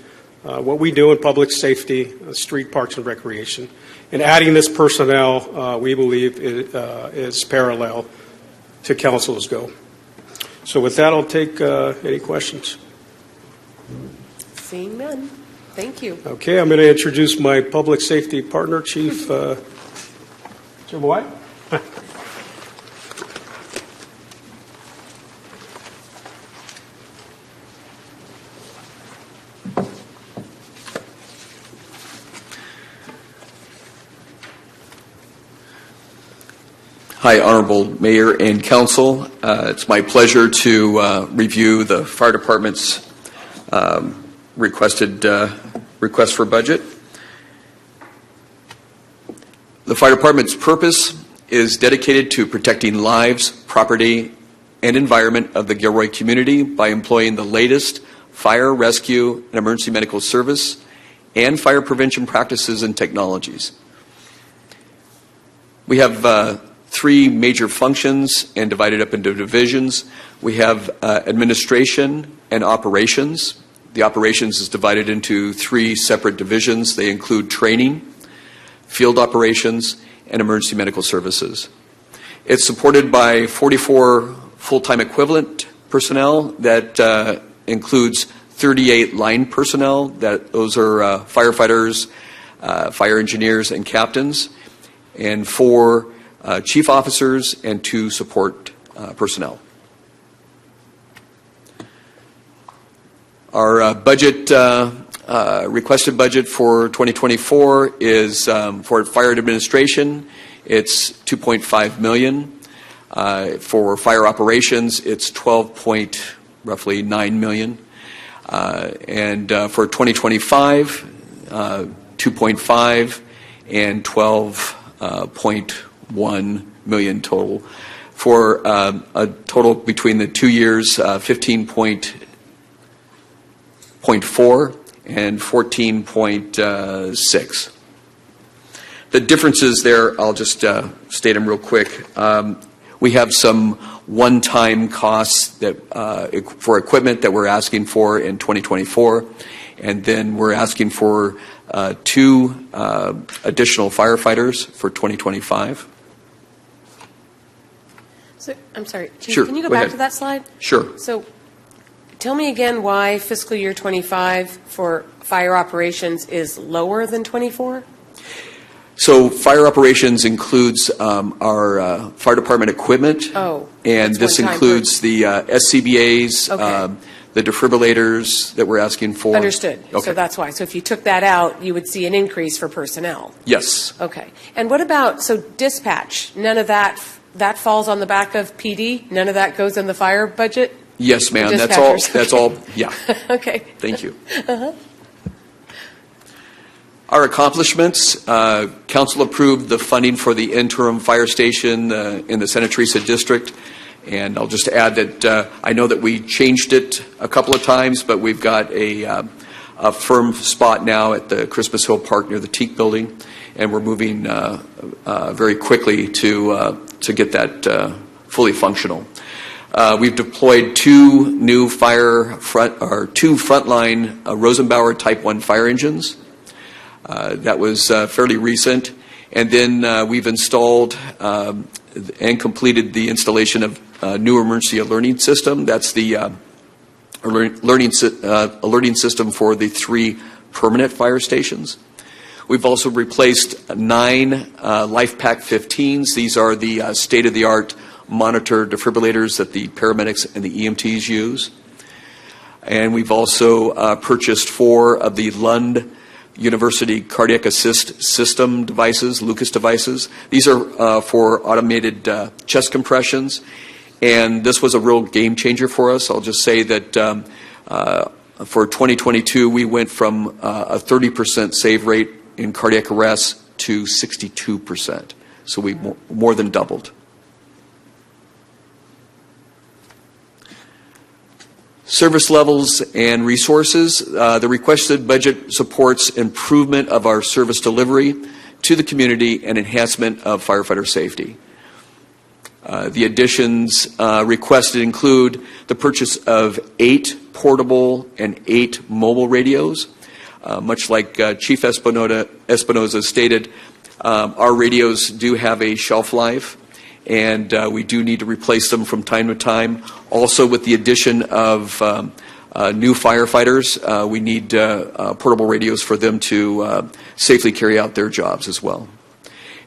what we do in public safety, street, parks, and recreation. And adding this personnel, we believe, is parallel to Council's goal. So with that, I'll take any questions. Seeing none. Thank you. Okay, I'm going to introduce my public safety partner, Chief Jim White. Hi, Honorable Mayor and Council. It's my pleasure to review the Fire Department's request for budget. The Fire Department's purpose is dedicated to protecting lives, property, and environment of the Gilroy community by employing the latest fire, rescue, and emergency medical service and fire prevention practices and technologies. We have three major functions and divided up into divisions. We have administration and operations. The operations is divided into three separate divisions. They include training, field operations, and emergency medical services. It's supported by 44 full-time equivalent personnel that includes 38 line personnel. Those are firefighters, fire engineers, and captains, and 4 chief officers and 2 support personnel. Our budget, requested budget for 2024 is for fire administration, it's $2.5 million. For fire operations, it's roughly $9 million. And for 2025, 2.5 and 12.1 million total, for a total between the 2 years 15.4 and 14.6. The differences there, I'll just state them real quick. We have some one-time costs that for equipment that we're asking for in 2024, and then we're asking for 2 additional firefighters for 2025. So, I'm sorry, Chief, Sure, can you go go back ahead. to that slide? Sure. So tell me again why fiscal year 25 for fire operations is lower than 24? So fire operations includes our fire department equipment. Oh, and that's this one time includes the SCBAs, Okay. the defibrillators that we're asking for. Understood. Okay. So that's why. So if you took that out, you would see an increase for personnel. Yes. Okay. And what about, so dispatch, none of that falls on the back of PD? None of that goes in the fire budget? Yes, ma'am. That's Dispatchers. That's all. Yeah. Okay. Thank you. Our accomplishments, council approved the funding for the interim fire station in the Santa Teresa district. And I'll just add that I know that we changed it a couple of times, but we've got a a firm spot now at the Christmas Hill Park near the Teak Building, and we're moving very quickly to get that fully functional. We've deployed two frontline Rosenbauer Type 1 fire engines. That was fairly recent. And then we've installed and completed the installation of a new emergency alerting system. That's the alerting system for the 3 permanent fire stations. We've also replaced 9 LifePak 15s. These are the state-of-the-art monitor defibrillators that the paramedics and the EMTs use. And we've also purchased 4 of the Lund University Cardiac Assist System devices, Lucas devices. These are for automated chest compressions, and this was a real game changer for us. I'll just say that for 2022, we went from a 30% save rate in cardiac arrest to 62%. So we more than doubled. Service levels and resources. The requested budget supports improvement of our service delivery to the community and enhancement of firefighter safety. The additions requested include the purchase of 8 portable and 8 mobile radios. Much like Chief Espinoza stated, our radios do have a shelf life, and we do need to replace them from time to time. Also, with the addition of new firefighters, we need portable radios for them to safely carry out their jobs as well.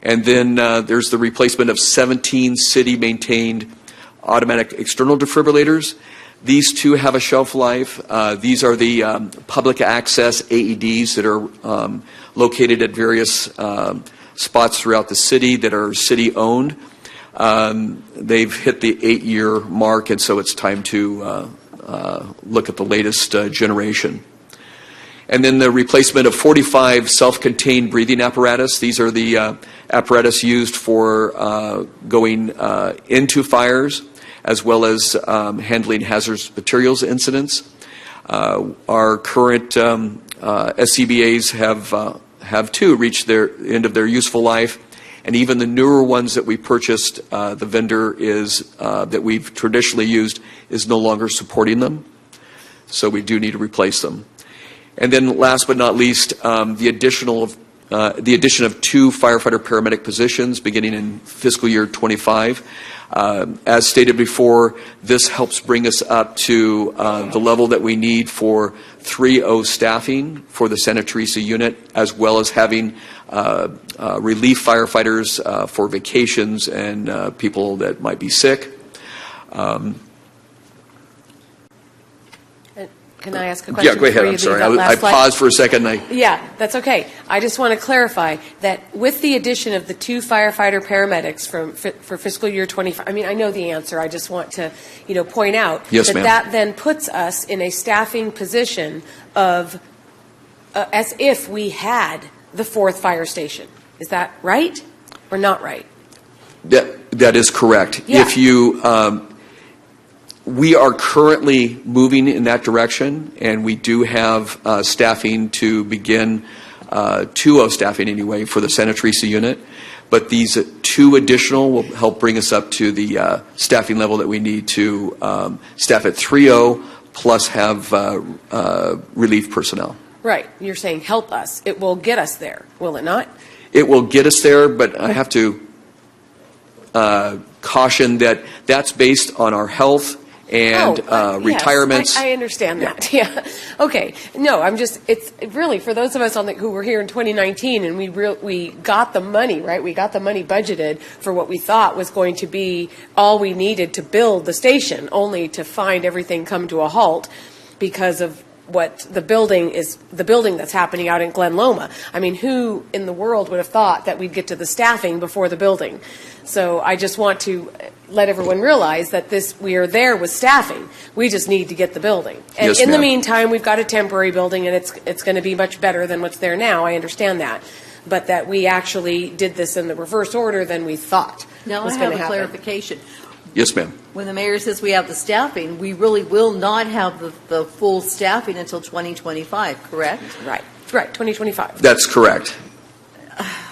And then there's the replacement of 17 city-maintained automatic external defibrillators. These too have a shelf life. These are the public access AEDs that are located at various spots throughout the city that are city-owned. They've hit the 8-year mark, and so it's time to look at the latest generation. And then the replacement of 45 self-contained breathing apparatus. These are the apparatus used for going into fires, as well as handling hazardous materials incidents. Our current SCBAs have too reached their end of their useful life. And even the newer ones that we purchased, the vendor that we've traditionally used is no longer supporting them. So we do need to replace them. And then last but not least, the addition of 2 firefighter paramedic positions beginning in fiscal year 25. As stated before, this helps bring us up to the level that we need for 3-0 staffing for the Santa Teresa unit, as well as having relief firefighters for vacations and people that might be sick. Can I ask a question? Yeah, go ahead. I'm sorry. I paused for a second. Yeah, that's okay. I just want to clarify that with the addition of the 2 firefighter paramedics for fiscal year 25, I mean, I know the answer. I just want to, point out yes, ma'am. That then puts us in a staffing position of as if we had the 4th fire station. Is that right or not right? That is correct. Yeah. If you we are currently moving in that direction, and we do have staffing to begin 2-0 staffing anyway for the Santa Teresa unit. But these 2 additional will help bring us up to the staffing level that we need to staff at 3-0 plus have relief personnel. Right. You're saying help us. It will get us there, will it not? It will get us there, but I have to caution that that's based on our health and retirements. Yes, I understand that. Yeah. Okay. No, it's really for those of us who were here in 2019 and we got the money, right? We got the money budgeted for what we thought was going to be all we needed to build the station, only to find everything come to a halt because of what the building that's happening out in Glen Loma. I mean, who in the world would have thought that we'd get to the staffing before the building? So I just want to let everyone realize that we are there with staffing. We just need to get the building. And yes, in the ma'am. meantime, we've got a temporary building, and it's going to be much better than what's there now. I understand that. But that we actually did this in the reverse order than we thought Now was I going have to a happen. clarification. Yes, ma'am. When the mayor says we have the staffing, we really will not have the full staffing until 2025, correct? Right, 2025. That's correct.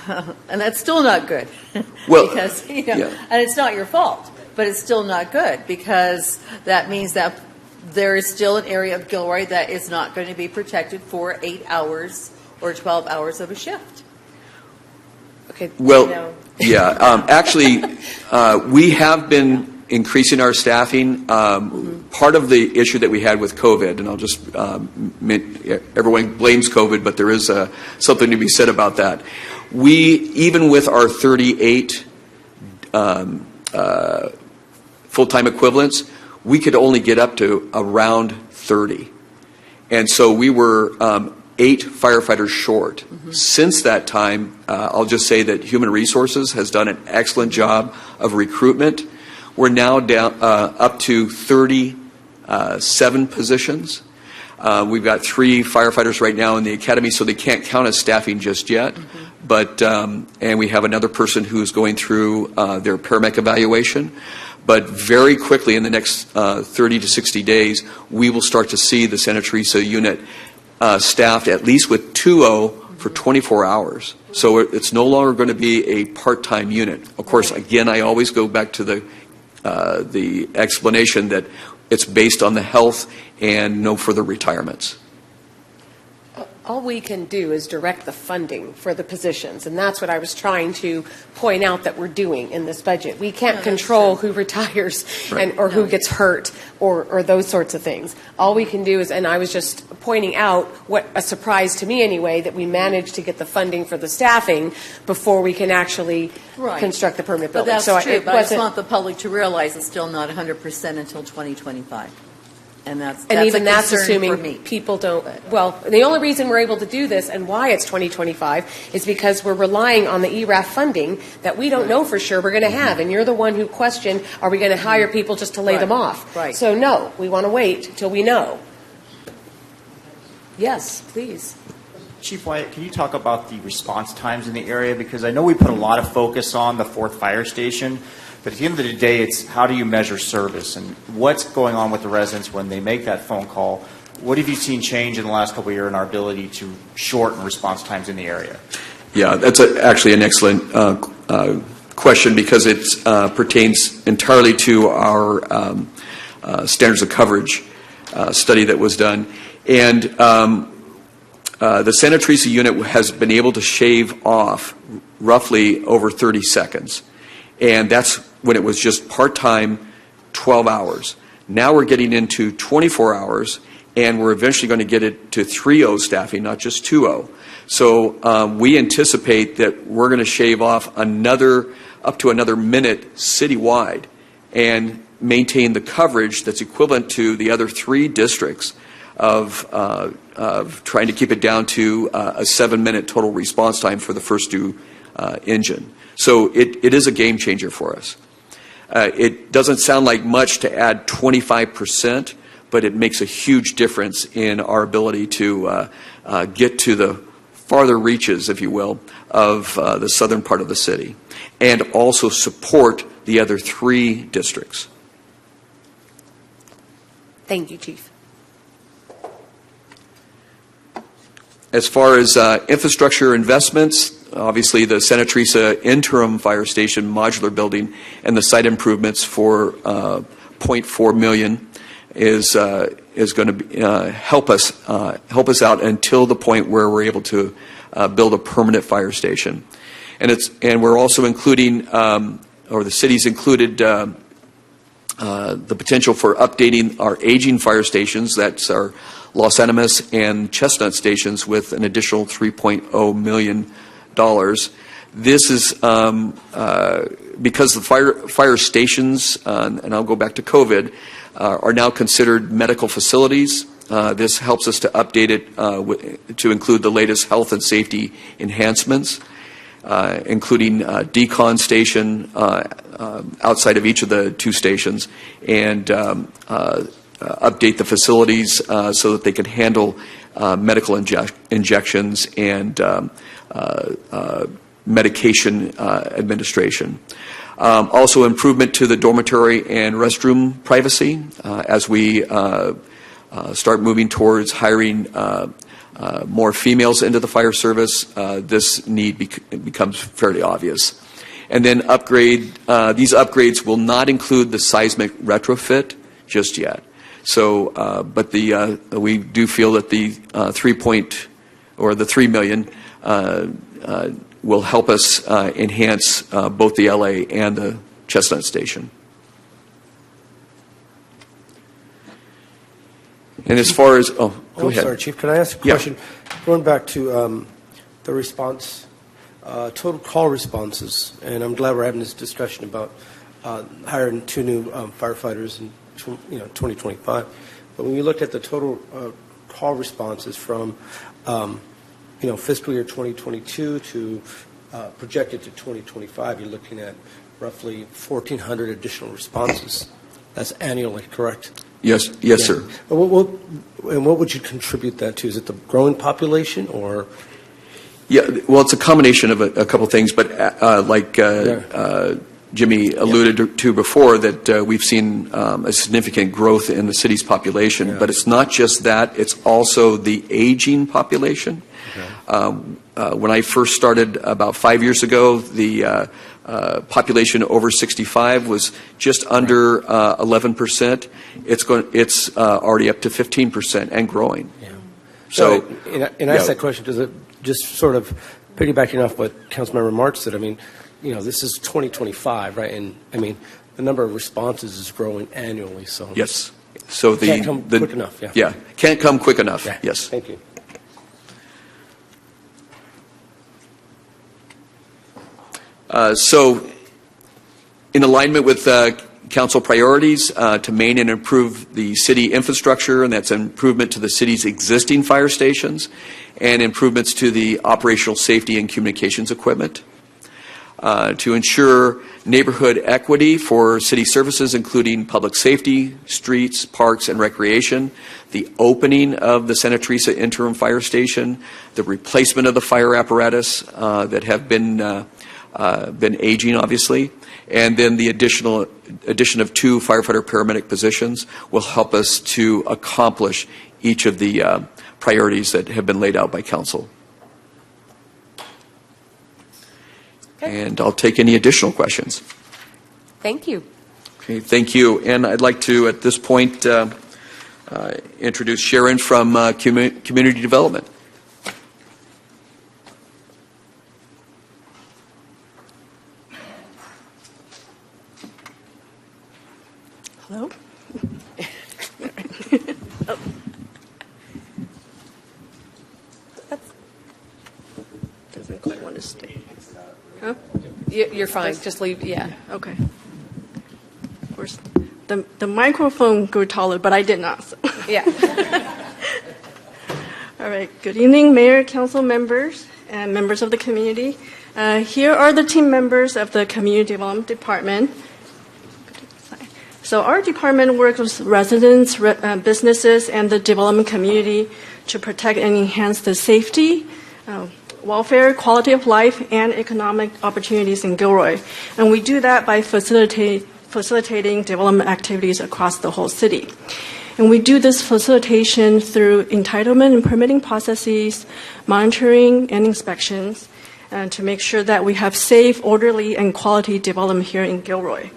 And that's still not good. Well, because, yeah. And it's not your fault, but it's still not good because that means that there is still an area of Gilroy that is not going to be protected for 8 hours or 12 hours of a shift. Okay. Well, yeah. Actually, we have been increasing our staffing. Part of the issue that we had with COVID, and I'll just everyone blames COVID, but there is something to be said about that. Even with our 38 full-time equivalents, we could only get up to around 30. And so we were 8 firefighters short. Since that time, I'll just say that Human Resources has done an excellent job of recruitment. We're now down up to 37 positions. We've got 3 firefighters right now in the academy, so they can't count as staffing just yet. But and we have another person who's going through their paramedic evaluation. But very quickly, in the next 30 to 60 days, we will start to see the Santa Teresa unit staffed at least with 2O for 24 hours. So it's no longer going to be a part-time unit. Of course, again, I always go back to the explanation that it's based on the health and no further retirements. All we can do is direct the funding for the positions, and that's what I was trying to point out that we're doing in this budget. We can't control who retires or who gets hurt or those sorts of things. All we can do is, and I was just pointing out what a surprise to me anyway, that we managed to get the funding for the staffing before we can actually construct the permanent But building. that's So true, it but I just wasn't. want the public to realize it's still not 100% until 2025. And that's And even a that's concern assuming for me. people don't, well, the only reason we're able to do this and why it's 2025 is because we're relying on the ERAF funding that we don't know for sure we're going to have. And you're the one who questioned, are we going to hire people just to lay them off? Right. So no, we want to wait till we know. Yes, please. Chief Wyatt, can you talk about the response times in the area? Because I know we put a lot of focus on the 4th fire station, but at the end of the day, it's how do you measure service and what's going on with the residents when they make that phone call? What have you seen change in the last couple of years in our ability to shorten response times in the area? Yeah, that's actually an excellent question because it pertains entirely to our standards of coverage study that was done. And the Santa Teresa unit has been able to shave off roughly over 30 seconds. And that's when it was just part-time, 12 hours. Now we're getting into 24 hours, and we're eventually going to get it to 3O staffing, not just 2O. So we anticipate that we're going to shave off up to another minute citywide and maintain the coverage that's equivalent to the other 3 districts of trying to keep it down to a 7-minute total response time for the first due engine. So it is a game changer for us. It doesn't sound like much to add 25%, but it makes a huge difference in our ability to get to the farther reaches, if you will, of the southern part of the city, and also support the other 3 districts. Thank you, Chief. As far as infrastructure investments, obviously the Santa Teresa interim fire station modular building and the site improvements for $0.4 million is going to help us out until the point where we're able to build a permanent fire station. And we're also including, or the city's included, the potential for updating our aging fire stations. That's our Los Animas and Chestnut stations with an additional $3.0 million. This is because the fire stations, and I'll go back to COVID, are now considered medical facilities. This helps us to update it to include the latest health and safety enhancements, including decon station outside of each of the 2 stations, and update the facilities so that they can handle medical injections and medication administration. Also, improvement to the dormitory and restroom privacy as we start moving towards hiring more females into the fire service. This need becomes fairly obvious. And then these upgrades will not include the seismic retrofit just yet. So, but we do feel that the $3 million will help us enhance both the LA and the Chestnut Station. And as far as go ahead. Sorry, Chief. Can I ask a question? Going back to the response, total call responses, and I'm glad we're having this discussion about hiring 2 new firefighters in 2025. But when you look at the total call responses from fiscal year 2022 to projected to 2025, you're looking at roughly 1,400 additional responses. That's annually, correct? Yes, sir. And what would you contribute that to? Is it the growing population, or? Yeah, well, it's a combination of a couple things, but Jimmy alluded to before, that we've seen a significant growth in the city's population. Yeah. But it's not just that; it's also the aging population. Okay. When I first started about 5 years ago, the population over 65 was just under 11%. It's already up to 15% and growing. Yeah. So, and I asked that question because it just sort of piggybacking off what Councilmember March said. I mean, this is 2025, right? And I mean, the number of responses is growing annually. So yes. So can't come quick enough. Yeah. Yeah, can't come quick enough. Yeah. Yes. Thank you. So, in alignment with council priorities to maintain and improve the city infrastructure, and that's an improvement to the city's existing fire stations and improvements to the operational safety and communications equipment. To ensure neighborhood equity for city services, including public safety, streets, parks, and recreation, the opening of the Santa Teresa Interim Fire Station, the replacement of the fire apparatus that have been aging, obviously, and then the addition of 2 firefighter paramedic positions will help us to accomplish each of the priorities that have been laid out by council. Okay. And I'll take any additional questions. Thank you. Okay, thank you. And I'd like to, at this point, introduce Sharon from Community Development. Hello? Oh. Doesn't quite want to stay. Huh? You're fine. Just leave. Yeah. Okay. Of course, the microphone grew taller, but I did not. So. Yeah. All right. Good evening, Mayor, council members, and members of the community. Here are the team members of the Community Development Department. So our department works with residents, businesses, and the development community to protect and enhance the safety, welfare, quality of life, and economic opportunities in Gilroy. And we do that by facilitating development activities across the whole city. And we do this facilitation through entitlement and permitting processes, monitoring and inspections, and to make sure that we have safe, orderly, and quality development here in Gilroy.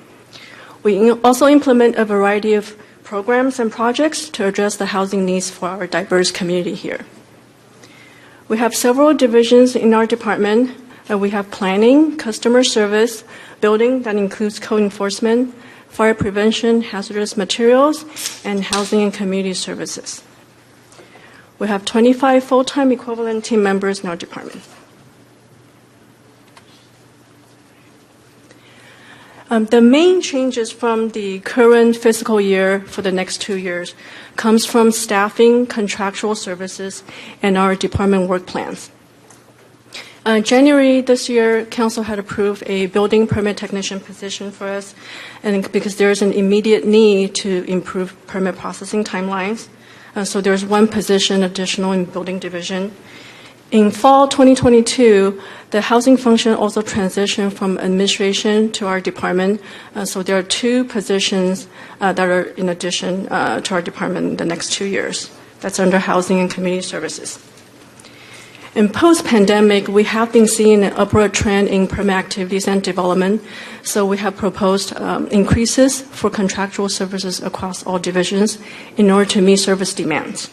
We also implement a variety of programs and projects to address the housing needs for our diverse community here. We have several divisions in our department. We have planning, customer service, building that includes code enforcement, fire prevention, hazardous materials, and housing and community services. We have 25 full-time equivalent team members in our department. The main changes from the current fiscal year for the next 2 years comes from staffing, contractual services, and our department work plans. January this year, Council had approved a building permit technician position for us, and because there's an immediate need to improve permit processing timelines. So there's one position additional in building division. In fall 2022, the housing function also transitioned from administration to our department. So there are 2 positions that are in addition to our department in the next 2 years. That's under housing and community services. In post-pandemic, we have been seeing an upward trend in permit activities and development. So we have proposed increases for contractual services across all divisions in order to meet service demands.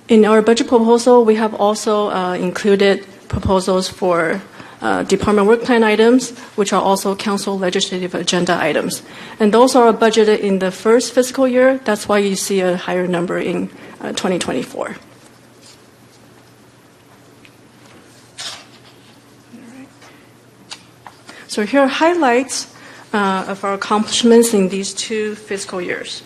In our budget proposal, we have also included proposals for department work plan items, which are also council legislative agenda items. And those are budgeted in the first fiscal year. That's why you see a higher number in 2024. So here are highlights of our accomplishments in these 2 fiscal years.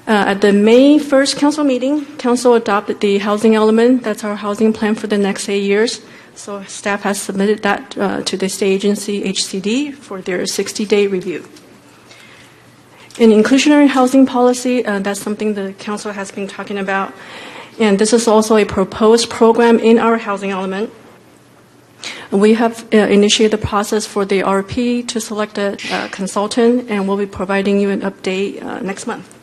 At the May 1st council meeting, council adopted the housing element. That's our housing plan for the next 8 years. So staff has submitted that to the state agency, HCD, for their 60-day review. In inclusionary housing policy, that's something the council has been talking about. And this is also a proposed program in our housing element. We have initiated the process for the RP to select a consultant, and we'll be providing you an update next month.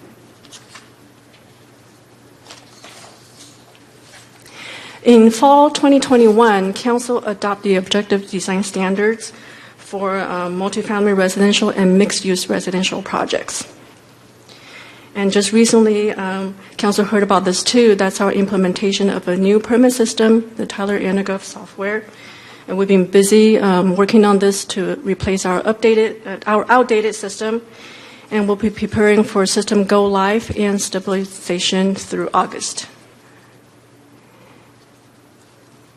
In fall 2021, Council adopted the objective design standards for multifamily residential and mixed-use residential projects. And just recently, Council heard about this too. That's our implementation of a new permit system, the Tyler Anagov software. And we've been busy working on this to replace our outdated system. And we'll be preparing for system go live and stabilization through August.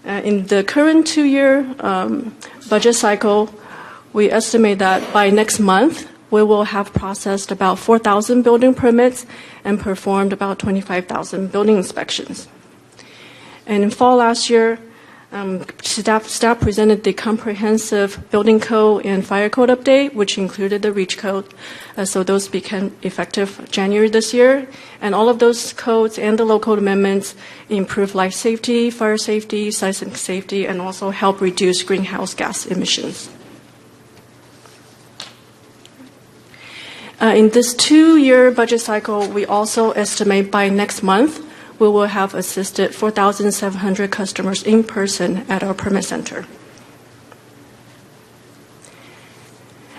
In the current 2-year budget cycle, we estimate that by next month, we will have processed about 4,000 building permits and performed about 25,000 building inspections. And in fall last year, staff presented the comprehensive building code and fire code update, which included the REACH code. So those became effective January this year. And all of those codes and the local amendments improve life safety, fire safety, seismic safety, and also help reduce greenhouse gas emissions. In this 2-year budget cycle, we also estimate by next month, we will have assisted 4,700 customers in person at our permit center.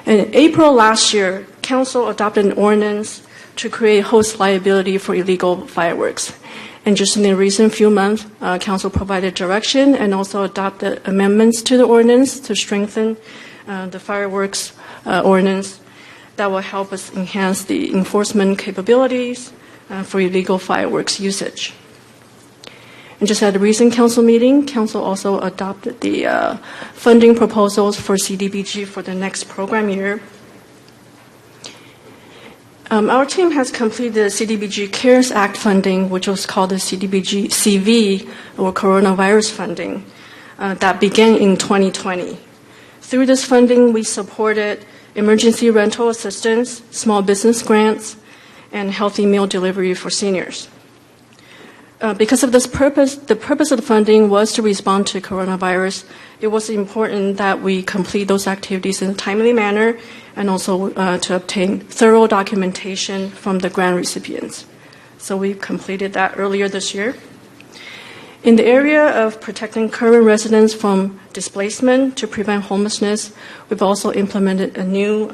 In April last year, Council adopted an ordinance to create host liability for illegal fireworks. And just in the recent few months, Council provided direction and also adopted amendments to the ordinance to strengthen the fireworks ordinance that will help us enhance the enforcement capabilities for illegal fireworks usage. And just at a recent council meeting, council also adopted the funding proposals for CDBG for the next program year. Our team has completed the CDBG CARES Act funding, which was called the CDBG CV, or coronavirus funding, that began in 2020. Through this funding, we supported emergency rental assistance, small business grants, and healthy meal delivery for seniors. Because of this purpose, the purpose of the funding was to respond to coronavirus. It was important that we complete those activities in a timely manner and also to obtain thorough documentation from the grant recipients. So we completed that earlier this year. In the area of protecting current residents from displacement to prevent homelessness, we've also implemented a new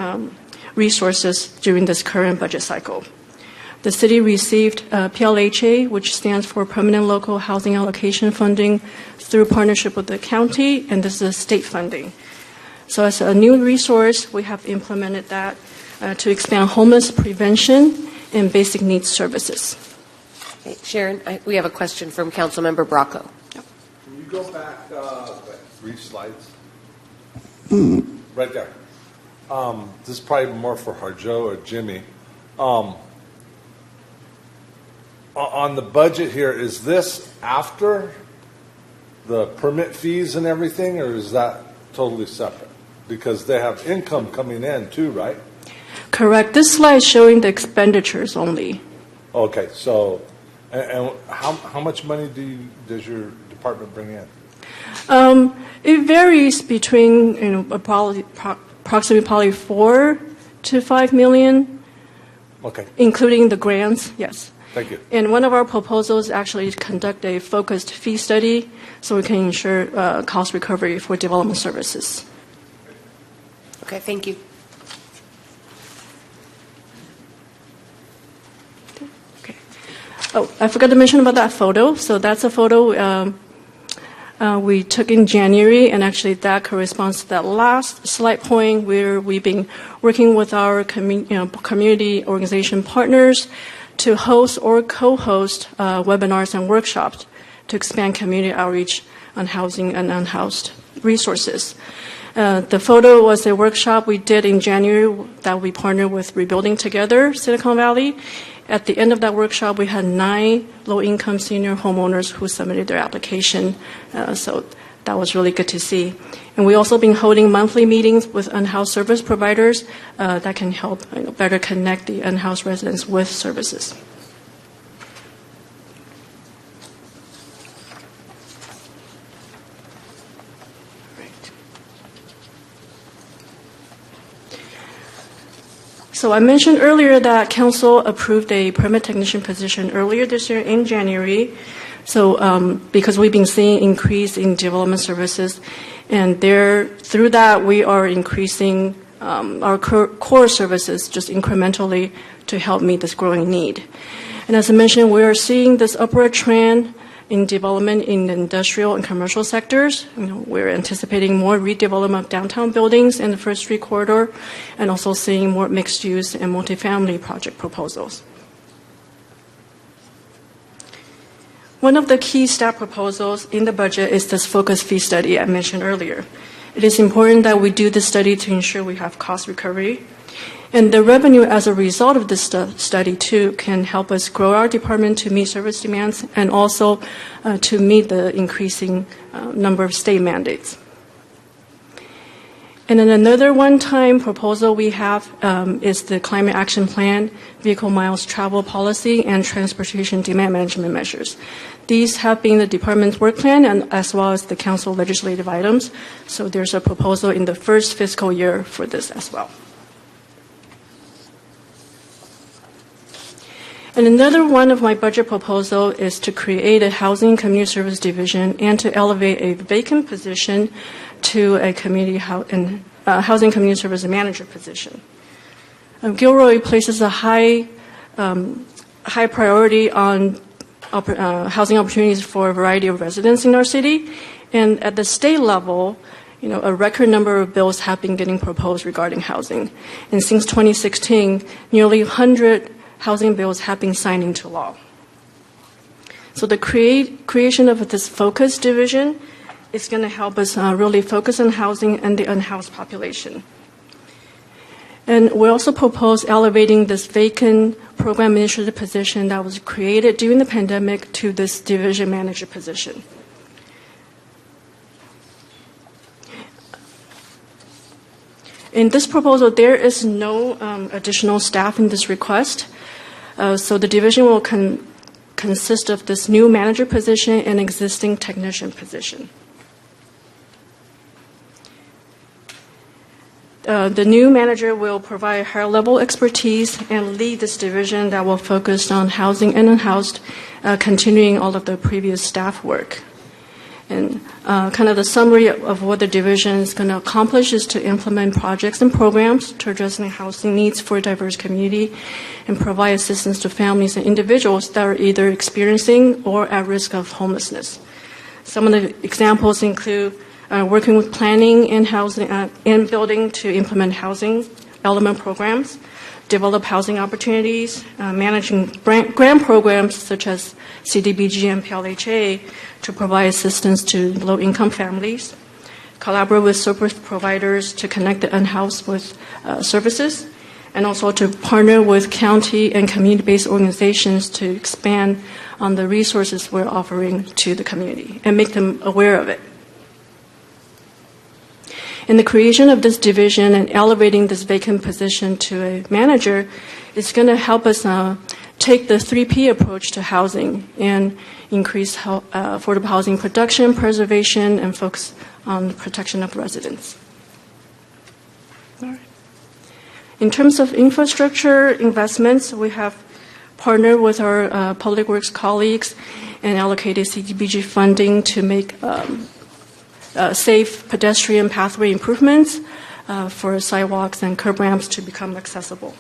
resources during this current budget cycle. The city received PLHA, which stands for Permanent Local Housing Allocation Funding, through partnership with the county, and this is state funding. So as a new resource, we have implemented that to expand homeless prevention and basic needs services. Okay, Sharon, we have a question from Councilmember Bracco. Can you go back like 3 slides? Right there. This is probably more for Harjo or Jimmy. On the budget here, is this after the permit fees and everything, or is that totally separate? Because they have income coming in too, right? Correct. This slide is showing the expenditures only. Okay, so And how much money does your department bring in? It varies between, approximately 4 to 5 million, Okay, including the grants, yes. thank you. And one of our proposals actually conduct a focused fee study so we can ensure cost recovery for development services. Okay, thank you. Okay. Oh, I forgot to mention about that photo. So that's a photo we took in January, and actually that corresponds to that last slide point where we've been working with our community organization partners to host or co-host webinars and workshops to expand community outreach on housing and unhoused resources. The photo was a workshop we did in January that we partnered with Rebuilding Together Silicon Valley. At the end of that workshop, we had 9 low-income senior homeowners who submitted their application. So that was really good to see. And we also been holding monthly meetings with unhoused service providers that can help better connect the unhoused residents with services. So I mentioned earlier that Council approved a permit technician position earlier this year in January. So because we've been seeing increase in development services, and through that we are increasing our core services just incrementally to help meet this growing need. And as I mentioned, we are seeing this upward trend in development in the industrial and commercial sectors. We're anticipating more redevelopment of downtown buildings in the First Street corridor, and also seeing more mixed-use and multifamily project proposals. One of the key staff proposals in the budget is this focus fee study I mentioned earlier. It is important that we do this study to ensure we have cost recovery. And the revenue as a result of this study, too, can help us grow our department to meet service demands and also to meet the increasing number of state mandates. And then another one-time proposal we have is the Climate Action Plan, Vehicle Miles Travel Policy, and Transportation Demand Management Measures. These have been the department's work plan and as well as the council legislative items. So there's a proposal in the first fiscal year for this as well. And another one of my budget proposal is to create a housing community service division and to elevate a vacant position to a housing community service manager position. Gilroy places a high priority on housing opportunities for a variety of residents in our city, and at the state level, a record number of bills have been getting proposed regarding housing. And since 2016, nearly 100 housing bills have been signed into law. So the creation of this focus division is going to help us really focus on housing and the unhoused population. And we also propose elevating this vacant program administrator position that was created during the pandemic to this division manager position. In this proposal, there is no additional staff in this request. So the division will consist of this new manager position and existing technician position. The new manager will provide higher level expertise and lead this division that will focus on housing and unhoused, continuing all of the previous staff work. And kind of the summary of what the division is going to accomplish is to implement projects and programs to address the housing needs for a diverse community and provide assistance to families and individuals that are either experiencing or at risk of homelessness. Some of the examples include working with planning and housing and building to implement housing element programs, develop housing opportunities, managing grant programs such as CDBG and PLHA to provide assistance to low-income families, collaborate with service providers to connect the unhoused with services, and also to partner with county and community-based organizations to expand on the resources we're offering to the community and make them aware of it. In the creation of this division and elevating this vacant position to a manager is going to help us take the 3P approach to housing and increase affordable housing production, preservation, and focus on the protection of residents. All right. In terms of infrastructure investments, we have partnered with our Public Works colleagues and allocated CDBG funding to make safe pedestrian pathway improvements for sidewalks and curb ramps to become accessible.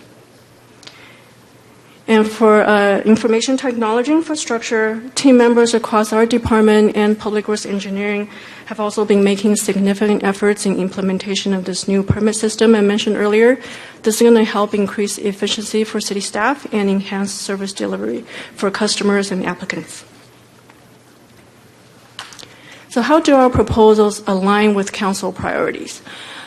And for information technology infrastructure, team members across our department and Public Works Engineering have also been making significant efforts in implementation of this new permit system I mentioned earlier. This is going to help increase efficiency for city staff and enhance service delivery for customers and applicants. So how do our proposals align with council priorities?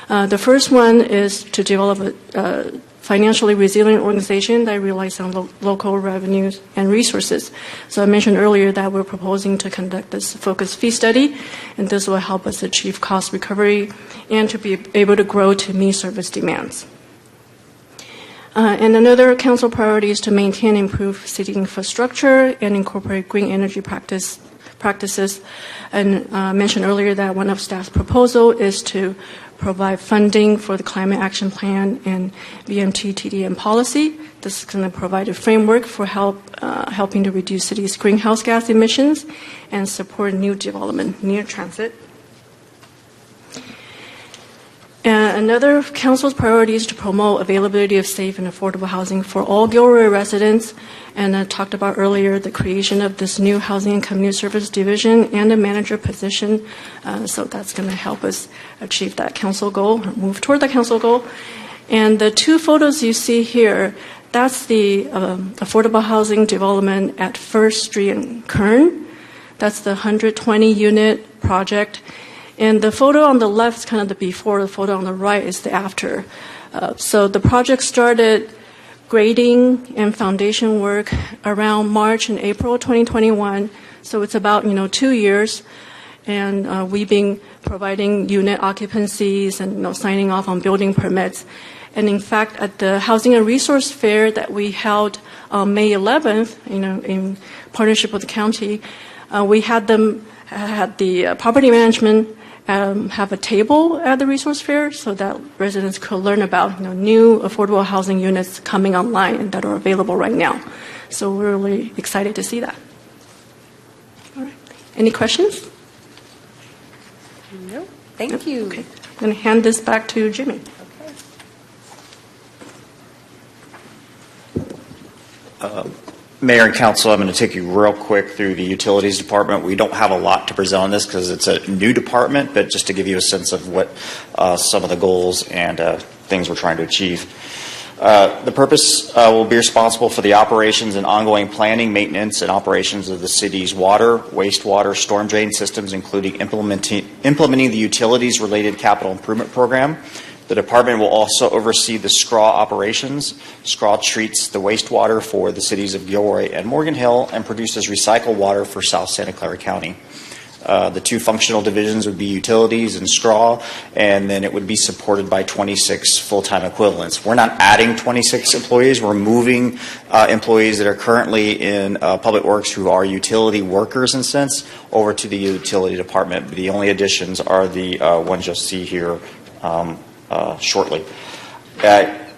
The first one is to develop a financially resilient organization that relies on local revenues and resources. So I mentioned earlier that we're proposing to conduct this focused fee study, and this will help us achieve cost recovery and to be able to grow to meet service demands. And another council priority is to maintain and improve city infrastructure and incorporate green energy practices. And I mentioned earlier that one of staff's proposal is to provide funding for the Climate Action Plan and BMT TDM policy. This is going to provide a framework for helping to reduce cities' greenhouse gas emissions and support new development near transit. And another council's priority is to promote availability of safe and affordable housing for all Gilroy residents. And I talked about earlier the creation of this new Housing and Community Service Division and a manager position. So that's going to help us achieve that council goal, or move toward that council goal. And the two photos you see here, that's the affordable housing development at First Street in Kern. That's the 120-unit project. And the photo on the left is kind of the before, the photo on the right is the after. So the project started grading and foundation work around March and April 2021. So it's about 2 years. And we've been providing unit occupancies and signing off on building permits. And in fact, at the Housing and Resource Fair that we held on May 11th, in partnership with the county, we had the property management have a table at the resource fair so that residents could learn about new affordable housing units coming online that are available right now. So we're really excited to see that. All right. Any questions? No. Thank you. Okay. I'm going to hand this back to Jimmy. Mayor and Council, I'm going to take you real quick through the Utilities Department. We don't have a lot to present on this because it's a new department, but just to give you a sense of what some of the goals and things we're trying to achieve. The purpose will be responsible for the operations and ongoing planning, maintenance, and operations of the city's water, wastewater, storm drain systems, including implementing the utilities-related capital improvement program. The department will also oversee the SCRAW operations. SCRAW treats the wastewater for the cities of Gilroy and Morgan Hill and produces recycled water for South Santa Clara County. The two functional divisions would be utilities and SCRAW, and then it would be supported by 26 full-time equivalents. We're not adding 26 employees. We're moving employees that are currently in Public Works who are utility workers in a sense over to the utility department. The only additions are the ones you'll see here shortly.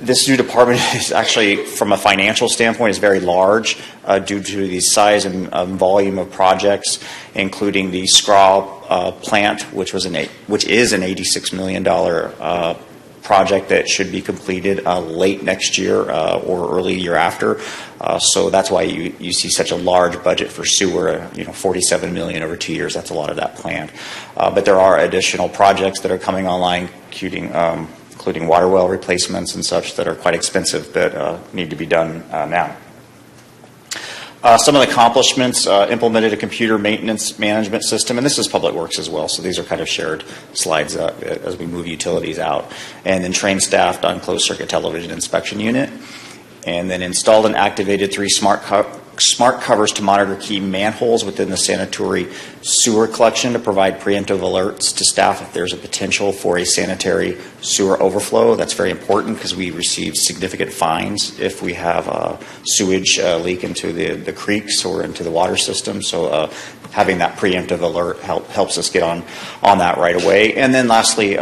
This new department is actually, from a financial standpoint, is very large due to the size and volume of projects, including the SCRAW plant, which is an $86 million project that should be completed late next year or early year after. So that's why you see such a large budget for sewer, $47 million over 2 years. That's a lot of that planned. But there are additional projects that are coming online, including water well replacements and such that are quite expensive that need to be done now. Some of the accomplishments, implemented a computer maintenance management system, and this is Public Works as well, so these are kind of shared slides as we move utilities out. And then trained staff on closed circuit television inspection unit. And then installed and activated 3 smart smart covers to monitor key manholes within the sanitary sewer collection to provide preemptive alerts to staff if there's a potential for a sanitary sewer overflow. That's very important because we receive significant fines if we have sewage leak into the creeks or into the water system. So having that preemptive alert helps us get on that right away. And then lastly,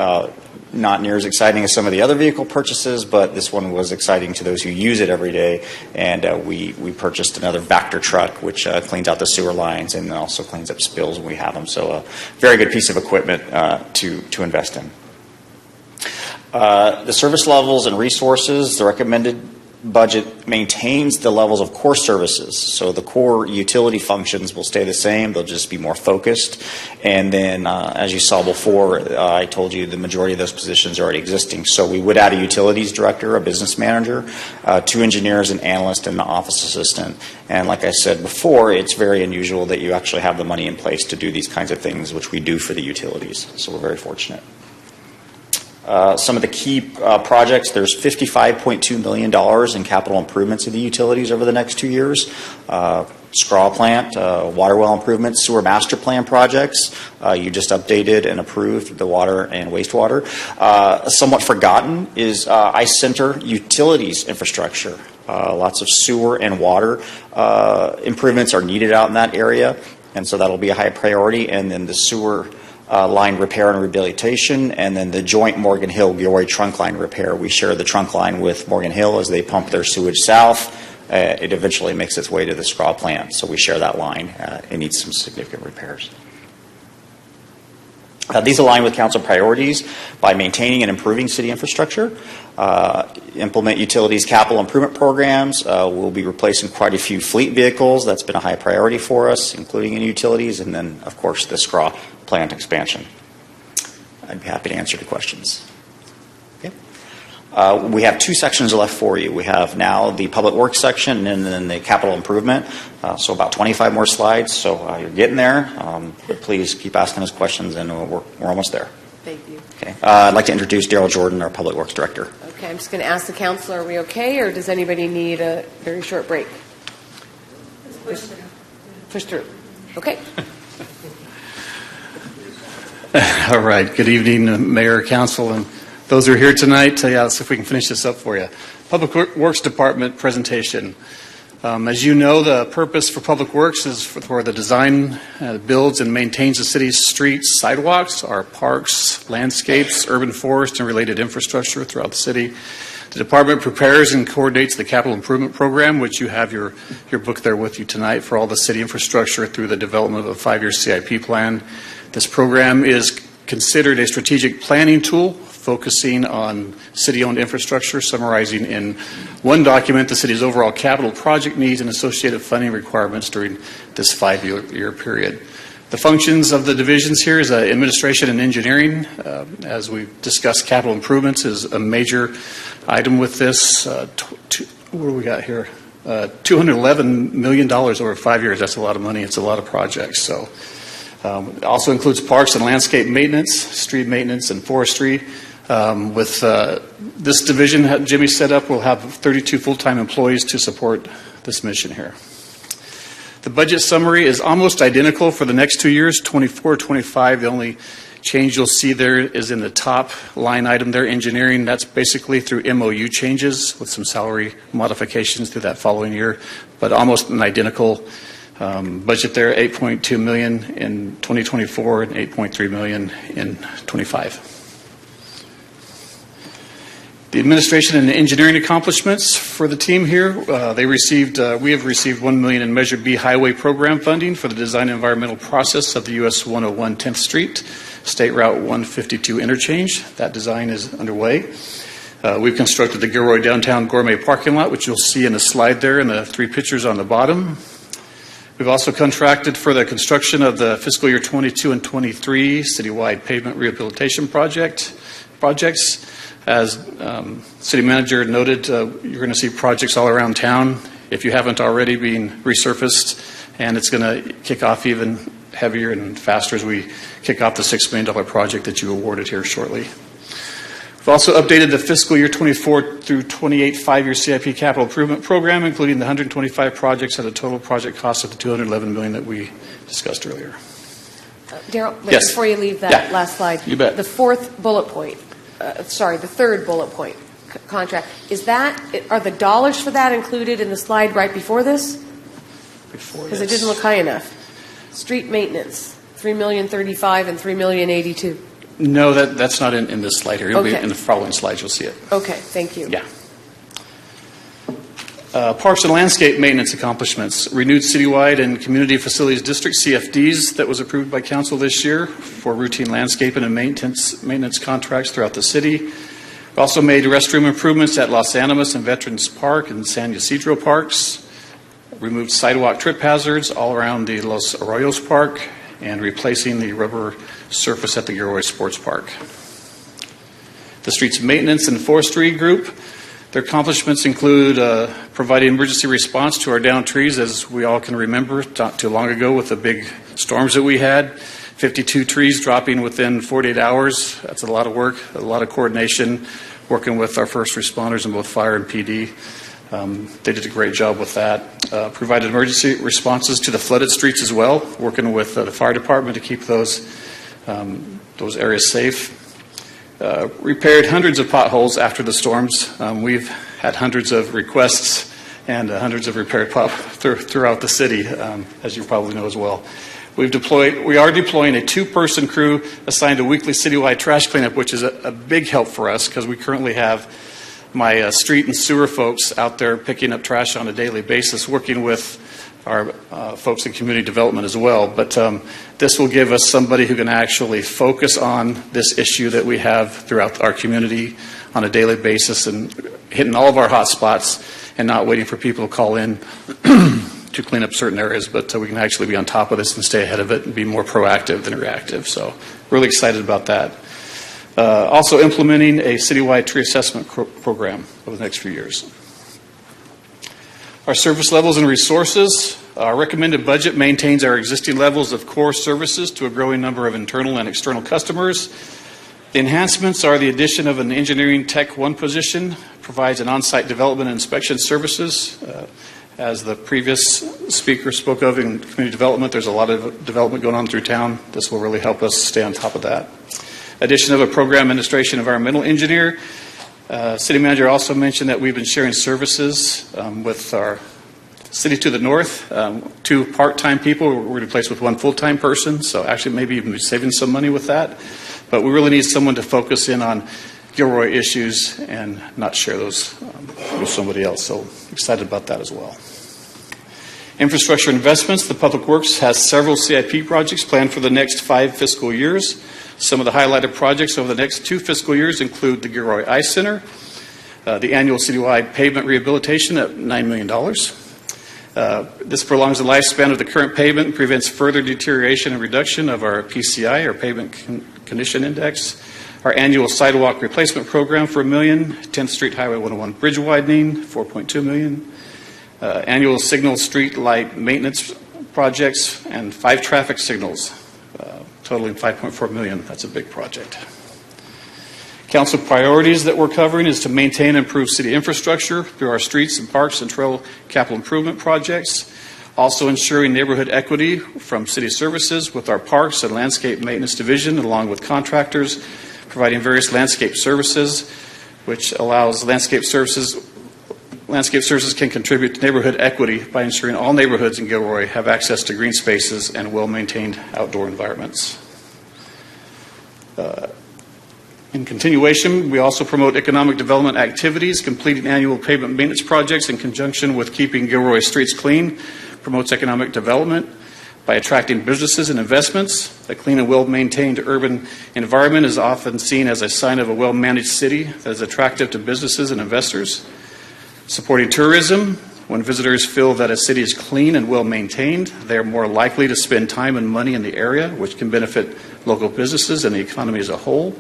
not near as exciting as some of the other vehicle purchases, but this one was exciting to those who use it every day. And we purchased another Vactor truck, which cleans out the sewer lines and also cleans up spills when we have them. So a very good piece of equipment to invest in. The service levels and resources, the recommended budget maintains the levels of core services. So the core utility functions will stay the same. They'll just be more focused. And then, as you saw before, I told you the majority of those positions are already existing. So we would add a utilities director, a business manager, 2 engineers, an analyst, and an office assistant. And like I said before, it's very unusual that you actually have the money in place to do these kinds of things, which we do for the utilities. So we're very fortunate. Some of the key projects, there's $55.2 million in capital improvements of the utilities over the next 2 years. SCRAW plant, water well improvements, sewer master plan projects. You just updated and approved the water and wastewater. Somewhat forgotten is ICE Center utilities infrastructure. Lots of sewer and water improvements are needed out in that area, and so that'll be a high priority. And then the sewer line repair and rehabilitation, and then the joint Morgan Hill-Gilroy trunk line repair. We share the trunk line with Morgan Hill as they pump their sewage south. It eventually makes its way to the SCRAW plant, so we share that line. It needs some significant repairs. These align with council priorities by maintaining and improving city infrastructure, implement utilities capital improvement programs. We'll be replacing quite a few fleet vehicles. That's been a high priority for us, including in utilities, and then, of course, the SCRAW plant expansion. I'd be happy to answer the questions. Okay. We have 2 sections left for you. We have now the public works section and then the capital improvement. So about 25 more slides. So you're getting there. But please keep asking us questions, and we're almost there. Thank you. Okay. I'd like to introduce Daryl Jordan, our public works director. Okay, I'm just going to ask the council, are we okay, or does anybody need a very short break? Push through. Okay. All right. Good evening, Mayor, Council, and those who are here tonight. Let's see if we can finish this up for you. Public Works Department presentation. As you know, the purpose for Public Works is for the design, builds, and maintains the city's streets, sidewalks, our parks, landscapes, urban forest, and related infrastructure throughout the city. The department prepares and coordinates the capital improvement program, which you have your book there with you tonight, for all the city infrastructure through the development of a 5-year CIP plan. This program is considered a strategic planning tool focusing on city-owned infrastructure, summarizing in one document the city's overall capital project needs and associated funding requirements during this 5-year period. The functions of the divisions here is administration and engineering. As we've discussed, capital improvements is a major item with this. What do we got here? $211 million over 5 years. That's a lot of money. It's a lot of projects. So. It also includes parks and landscape maintenance, street maintenance, and forestry. With this division Jimmy set up, we'll have 32 full-time employees to support this mission here. The budget summary is almost identical for the next 2 years, 24, 25. The only change you'll see there is in the top line item there, engineering. That's basically through MOU changes with some salary modifications through that following year, but almost an identical budget there, $8.2 million in 2024 and $8.3 million in 25. The administration and engineering accomplishments for the team here, we have received $1 million in Measure B highway program funding for the design and environmental process of the US 101 10th Street, State Route 152 interchange. That design is underway. We've constructed the Gilroy Downtown Gourmet parking lot, which you'll see in the slide there in the 3 pictures on the bottom. We've also contracted for the construction of the fiscal year 22 and 23 citywide pavement rehabilitation projects. As city manager noted, you're going to see projects all around town, if you haven't already, being resurfaced, and it's going to kick off even heavier and faster as we kick off the $6 million project that you awarded here shortly. We've also updated the fiscal year 24 through 28 five-year CIP capital improvement program, including the 125 projects at a total project cost of the $211 million that we discussed earlier. Daryl, Yes. before you leave that Yeah. last slide. You bet. The fourth bullet point, the third bullet point, contract, are the dollars for that included in the slide right before this? Because it didn't look high enough. Street maintenance, $3,035,000 and $3,082,000. No, that's not in this slide here. It'll be Okay. in the following slides, you'll see it. Okay, thank you. Yeah. Parks and landscape maintenance accomplishments. Renewed citywide and community facilities district CFDs that was approved by council this year for routine landscaping and maintenance contracts throughout the city. We also made restroom improvements at Los Animas and Veterans Park and San Ysidro parks. Removed sidewalk trip hazards all around the Los Arroyos Park and replacing the rubber surface at the Gilroy Sports Park. The streets maintenance and forestry group. Their accomplishments include providing emergency response to our downed trees, as we all can remember not too long ago with the big storms that we had. 52 trees dropping within 48 hours. That's a lot of work, a lot of coordination, working with our first responders in both fire and PD. They did a great job with that. Provided emergency responses to the flooded streets as well, working with the fire department to keep those areas safe. Repaired hundreds of potholes after the storms. We've had hundreds of requests and hundreds of repaired throughout the city, as you probably know as well. We are deploying a 2-person crew assigned to weekly citywide trash cleanup, which is a big help for us because we currently have my street and sewer folks out there picking up trash on a daily basis, working with our folks in community development as well. But this will give us somebody who can actually focus on this issue that we have throughout our community on a daily basis and hitting all of our hot spots and not waiting for people to call in to clean up certain areas, but we can actually be on top of this and stay ahead of it and be more proactive than reactive. So really excited about that. Also implementing a citywide tree assessment program over the next few years. Our service levels and resources. Our recommended budget maintains our existing levels of core services to a growing number of internal and external customers. The enhancements are the addition of an engineering tech 1 position, provides an on-site development and inspection services. As the previous speaker spoke of in community development, there's a lot of development going on through town. This will really help us stay on top of that. Addition of a program administration environmental engineer. City manager also mentioned that we've been sharing services with our city to the north. 2 part-time people were replaced with 1 full-time person, so actually maybe even saving some money with that. But we really need someone to focus in on Gilroy issues and not share those with somebody else. So excited about that as well. Infrastructure investments. The Public Works has several CIP projects planned for the next 5 fiscal years. Some of the highlighted projects over the next 2 fiscal years include the Gilroy Ice Center, the annual citywide pavement rehabilitation at $9 million. This prolongs the lifespan of the current pavement and prevents further deterioration and reduction of our PCI, our Pavement Condition Index. Our annual sidewalk replacement program for $1 million, 10th Street Highway 101 bridge widening, $4.2 million. Annual signal street light maintenance projects and 5 traffic signals, totaling $5.4 million. That's a big project. Council priorities that we're covering is to maintain and improve city infrastructure through our streets and parks and trail capital improvement projects. Also ensuring neighborhood equity from city services with our parks and landscape maintenance division, along with contractors, providing various landscape services, which allows landscape services can contribute to neighborhood equity by ensuring all neighborhoods in Gilroy have access to green spaces and well-maintained outdoor environments. In continuation, we also promote economic development activities, completing annual pavement maintenance projects in conjunction with keeping Gilroy streets clean, promotes economic development by attracting businesses and investments. A clean and well-maintained urban environment is often seen as a sign of a well-managed city that is attractive to businesses and investors. Supporting tourism. When visitors feel that a city is clean and well-maintained, they are more likely to spend time and money in the area, which can benefit local businesses and the economy as a whole.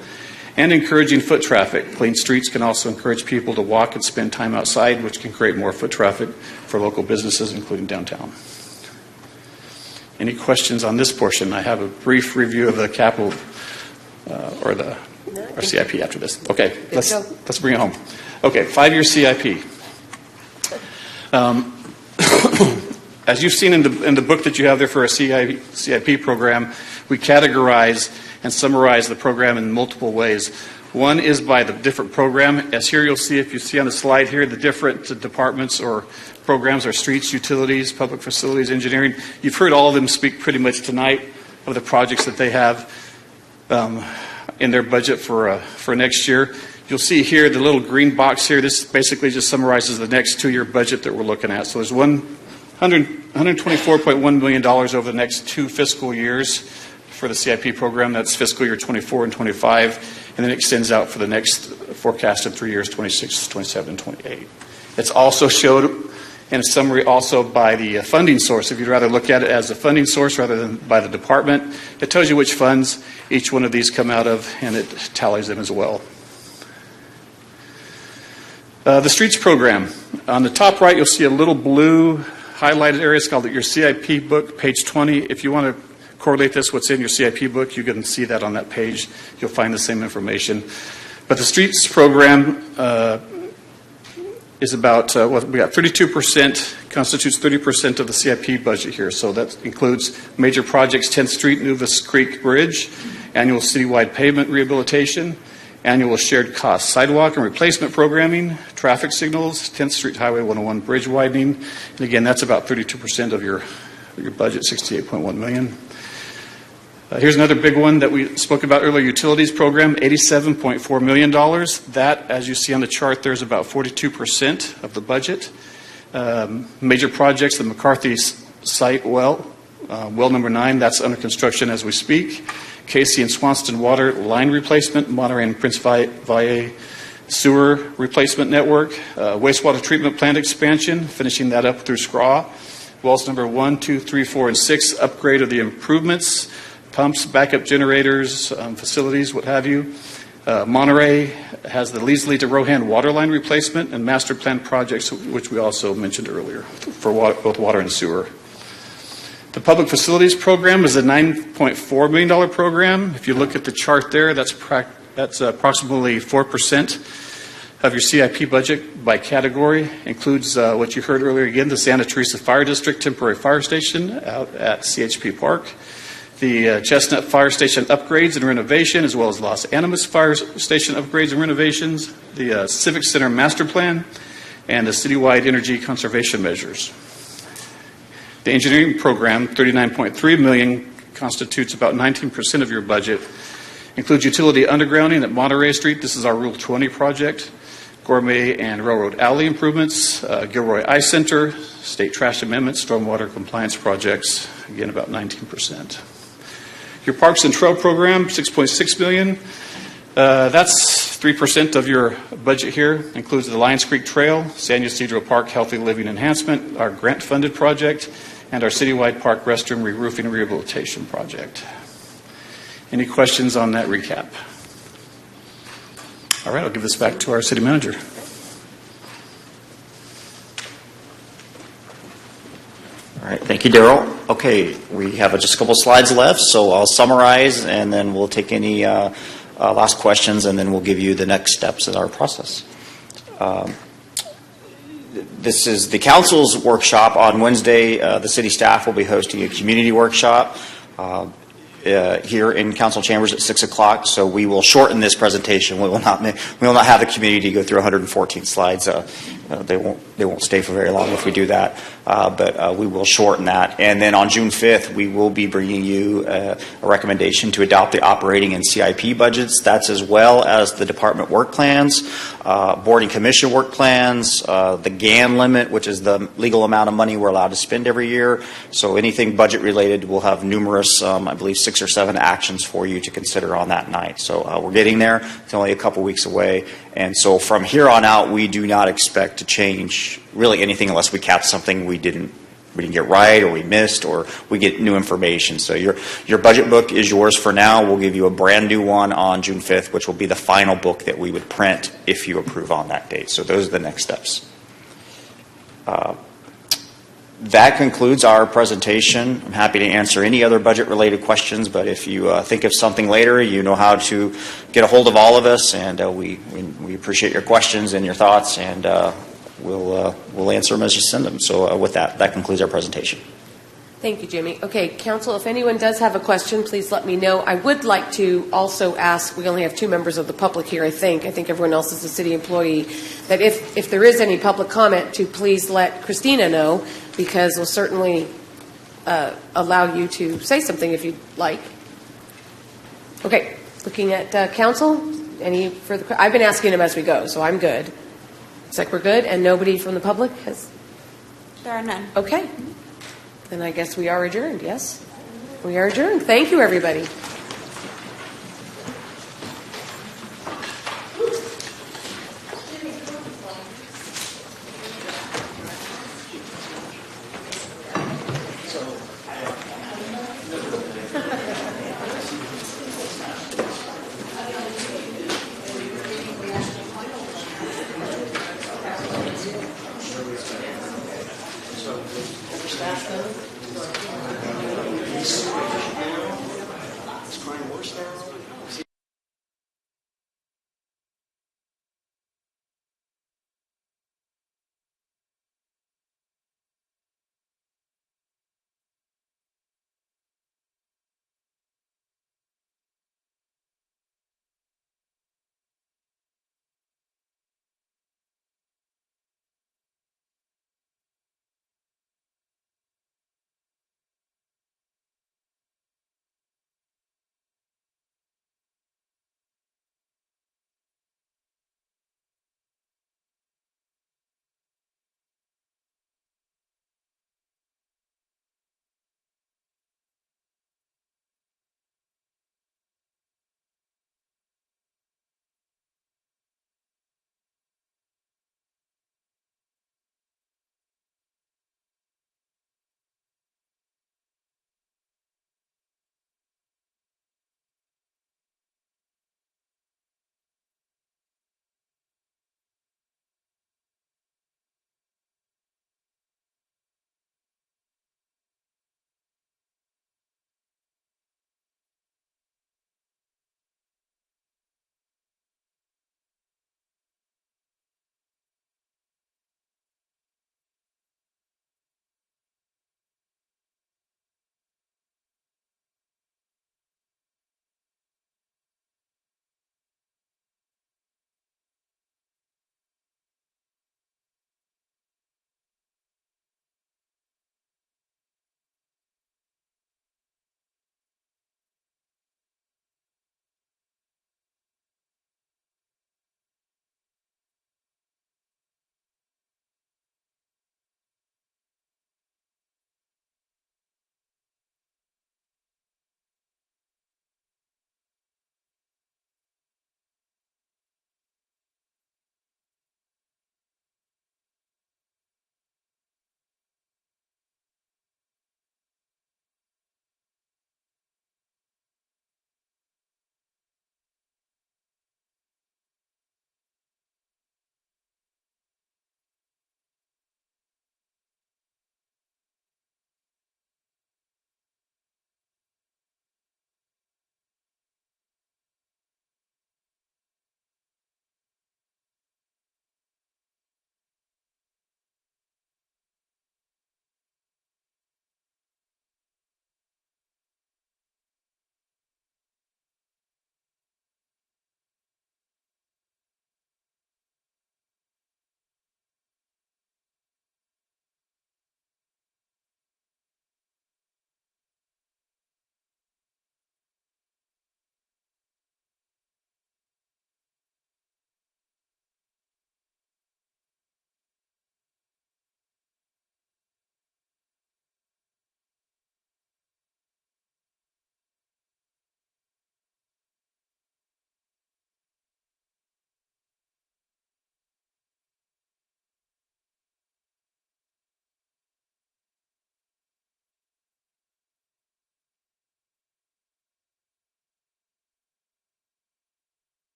And encouraging foot traffic. Clean streets can also encourage people to walk and spend time outside, which can create more foot traffic for local businesses, including downtown. Any questions on this portion? I have a brief review of the capital or the our CIP after this. Okay, let's go. bring it home. Okay, 5-year CIP. As you've seen in the book that you have there for a CIP program, we categorize and summarize the program in multiple ways. One is by the different program. As here you'll see, if you see on the slide here, the different departments or programs are streets, utilities, public facilities, engineering. You've heard all of them speak pretty much tonight of the projects that they have in their budget for next year. You'll see here the little green box here. This basically just summarizes the next 2-year budget that we're looking at. So there's $124.1 million over the next 2 fiscal years for the CIP program. That's fiscal year 24 and 25, and then it extends out for the next forecasted 3 years, 26, 27, and 28. It's also showed in a summary also by the funding source. If you'd rather look at it as a funding source rather than by the department, it tells you which funds each one of these come out of, and it tallies them as well. The streets program. On the top right, you'll see a little blue highlighted area. It's called your CIP book, page 20. If you want to correlate this, what's in your CIP book, you can see that on that page. You'll find the same information. But the streets program is about, we got 32%, constitutes 30% of the CIP budget here. So that includes major projects, 10th Street, Nuvis Creek Bridge, annual citywide pavement rehabilitation, annual shared cost sidewalk and replacement programming, traffic signals, 10th Street Highway 101 bridge widening. And again, that's about 32% of your budget, $68.1 million. Here's another big one that we spoke about earlier, utilities program, $87.4 million. That, as you see on the chart, there's about 42% of the budget. Major projects, the McCarthy site well number 9, that's under construction as we speak. Casey and Swanston water line replacement, Monterey and Prince Valle sewer replacement network, wastewater treatment plant expansion, finishing that up through SCRAW. Wells number 1, 2, 3, 4, and 6, upgrade of the improvements, pumps, backup generators, facilities, what have you. Monterey has the Leesley to Rohan water line replacement and master plan projects, which we also mentioned earlier, for both water and sewer. The public facilities program is a $9.4 million program. If you look at the chart there, that's approximately 4% of your CIP budget by category. Includes what you heard earlier again, the Santa Teresa Fire District temporary fire station out at CHP Park. The Chestnut Fire Station upgrades and renovation, as well as Los Animas Fire Station upgrades and renovations, the Civic Center master plan, and the citywide energy conservation measures. The engineering program, $39.3 million, constitutes about 19% of your budget. Includes utility undergrounding at Monterey Street. This is our Rule 20 project. Gourmet and Railroad Alley improvements, Gilroy Ice Center, state trash amendments, stormwater compliance projects, again about 19%. Your Parks and Trail program, $6.6 million. That's 3% of your budget here. Includes the Lions Creek Trail, San Ysidro Park Healthy Living Enhancement, our grant-funded project, and our citywide park restroom re-roofing and rehabilitation project. Any questions on that recap? All right, I'll give this back to our city manager. All right, thank you, Daryl. Okay, we have just a couple slides left, so I'll summarize, and then we'll take any last questions, and then we'll give you the next steps in our process. This is the council's workshop. On Wednesday, the city staff will be hosting a community workshop here in council chambers at 6 o'clock. So we will shorten this presentation. We will not have the community go through 114 slides. They won't stay for very long if we do that. But we will shorten that. And then on June 5th, we will be bringing you a recommendation to adopt the operating and CIP budgets. That's as well as the department work plans, board and commission work plans, the GAN limit, which is the legal amount of money we're allowed to spend every year. So anything budget related, we'll have numerous, I believe 6 or 7 actions for you to consider on that night. So we're getting there. It's only a couple weeks away. And so from here on out, we do not expect to change really anything unless we catch something we didn't get right, or we missed, or we get new information. So your budget book is yours for now. We'll give you a brand new one on June 5th, which will be the final book that we would print if you approve on that date. So those are the next steps. That concludes our presentation. I'm happy to answer any other budget-related questions, but if you think of something later, you know how to get a hold of all of us, and we appreciate your questions and your thoughts, and we'll answer them as you send them. So with that concludes our presentation. Thank you, Jimmy. Okay, Council, if anyone does have a question, please let me know. I would like to also ask, we only have 2 members of the public here, I think everyone else is a city employee, that if there is any public comment, to please let Christina know, because we'll certainly allow you to say something if you'd like. Okay, looking at Council, any further? I've been asking them as we go, so I'm good. Looks like we're good, and nobody from the public has? There are none. Okay. Then I guess we are adjourned, yes? We are adjourned. Thank you, everybody. Staff,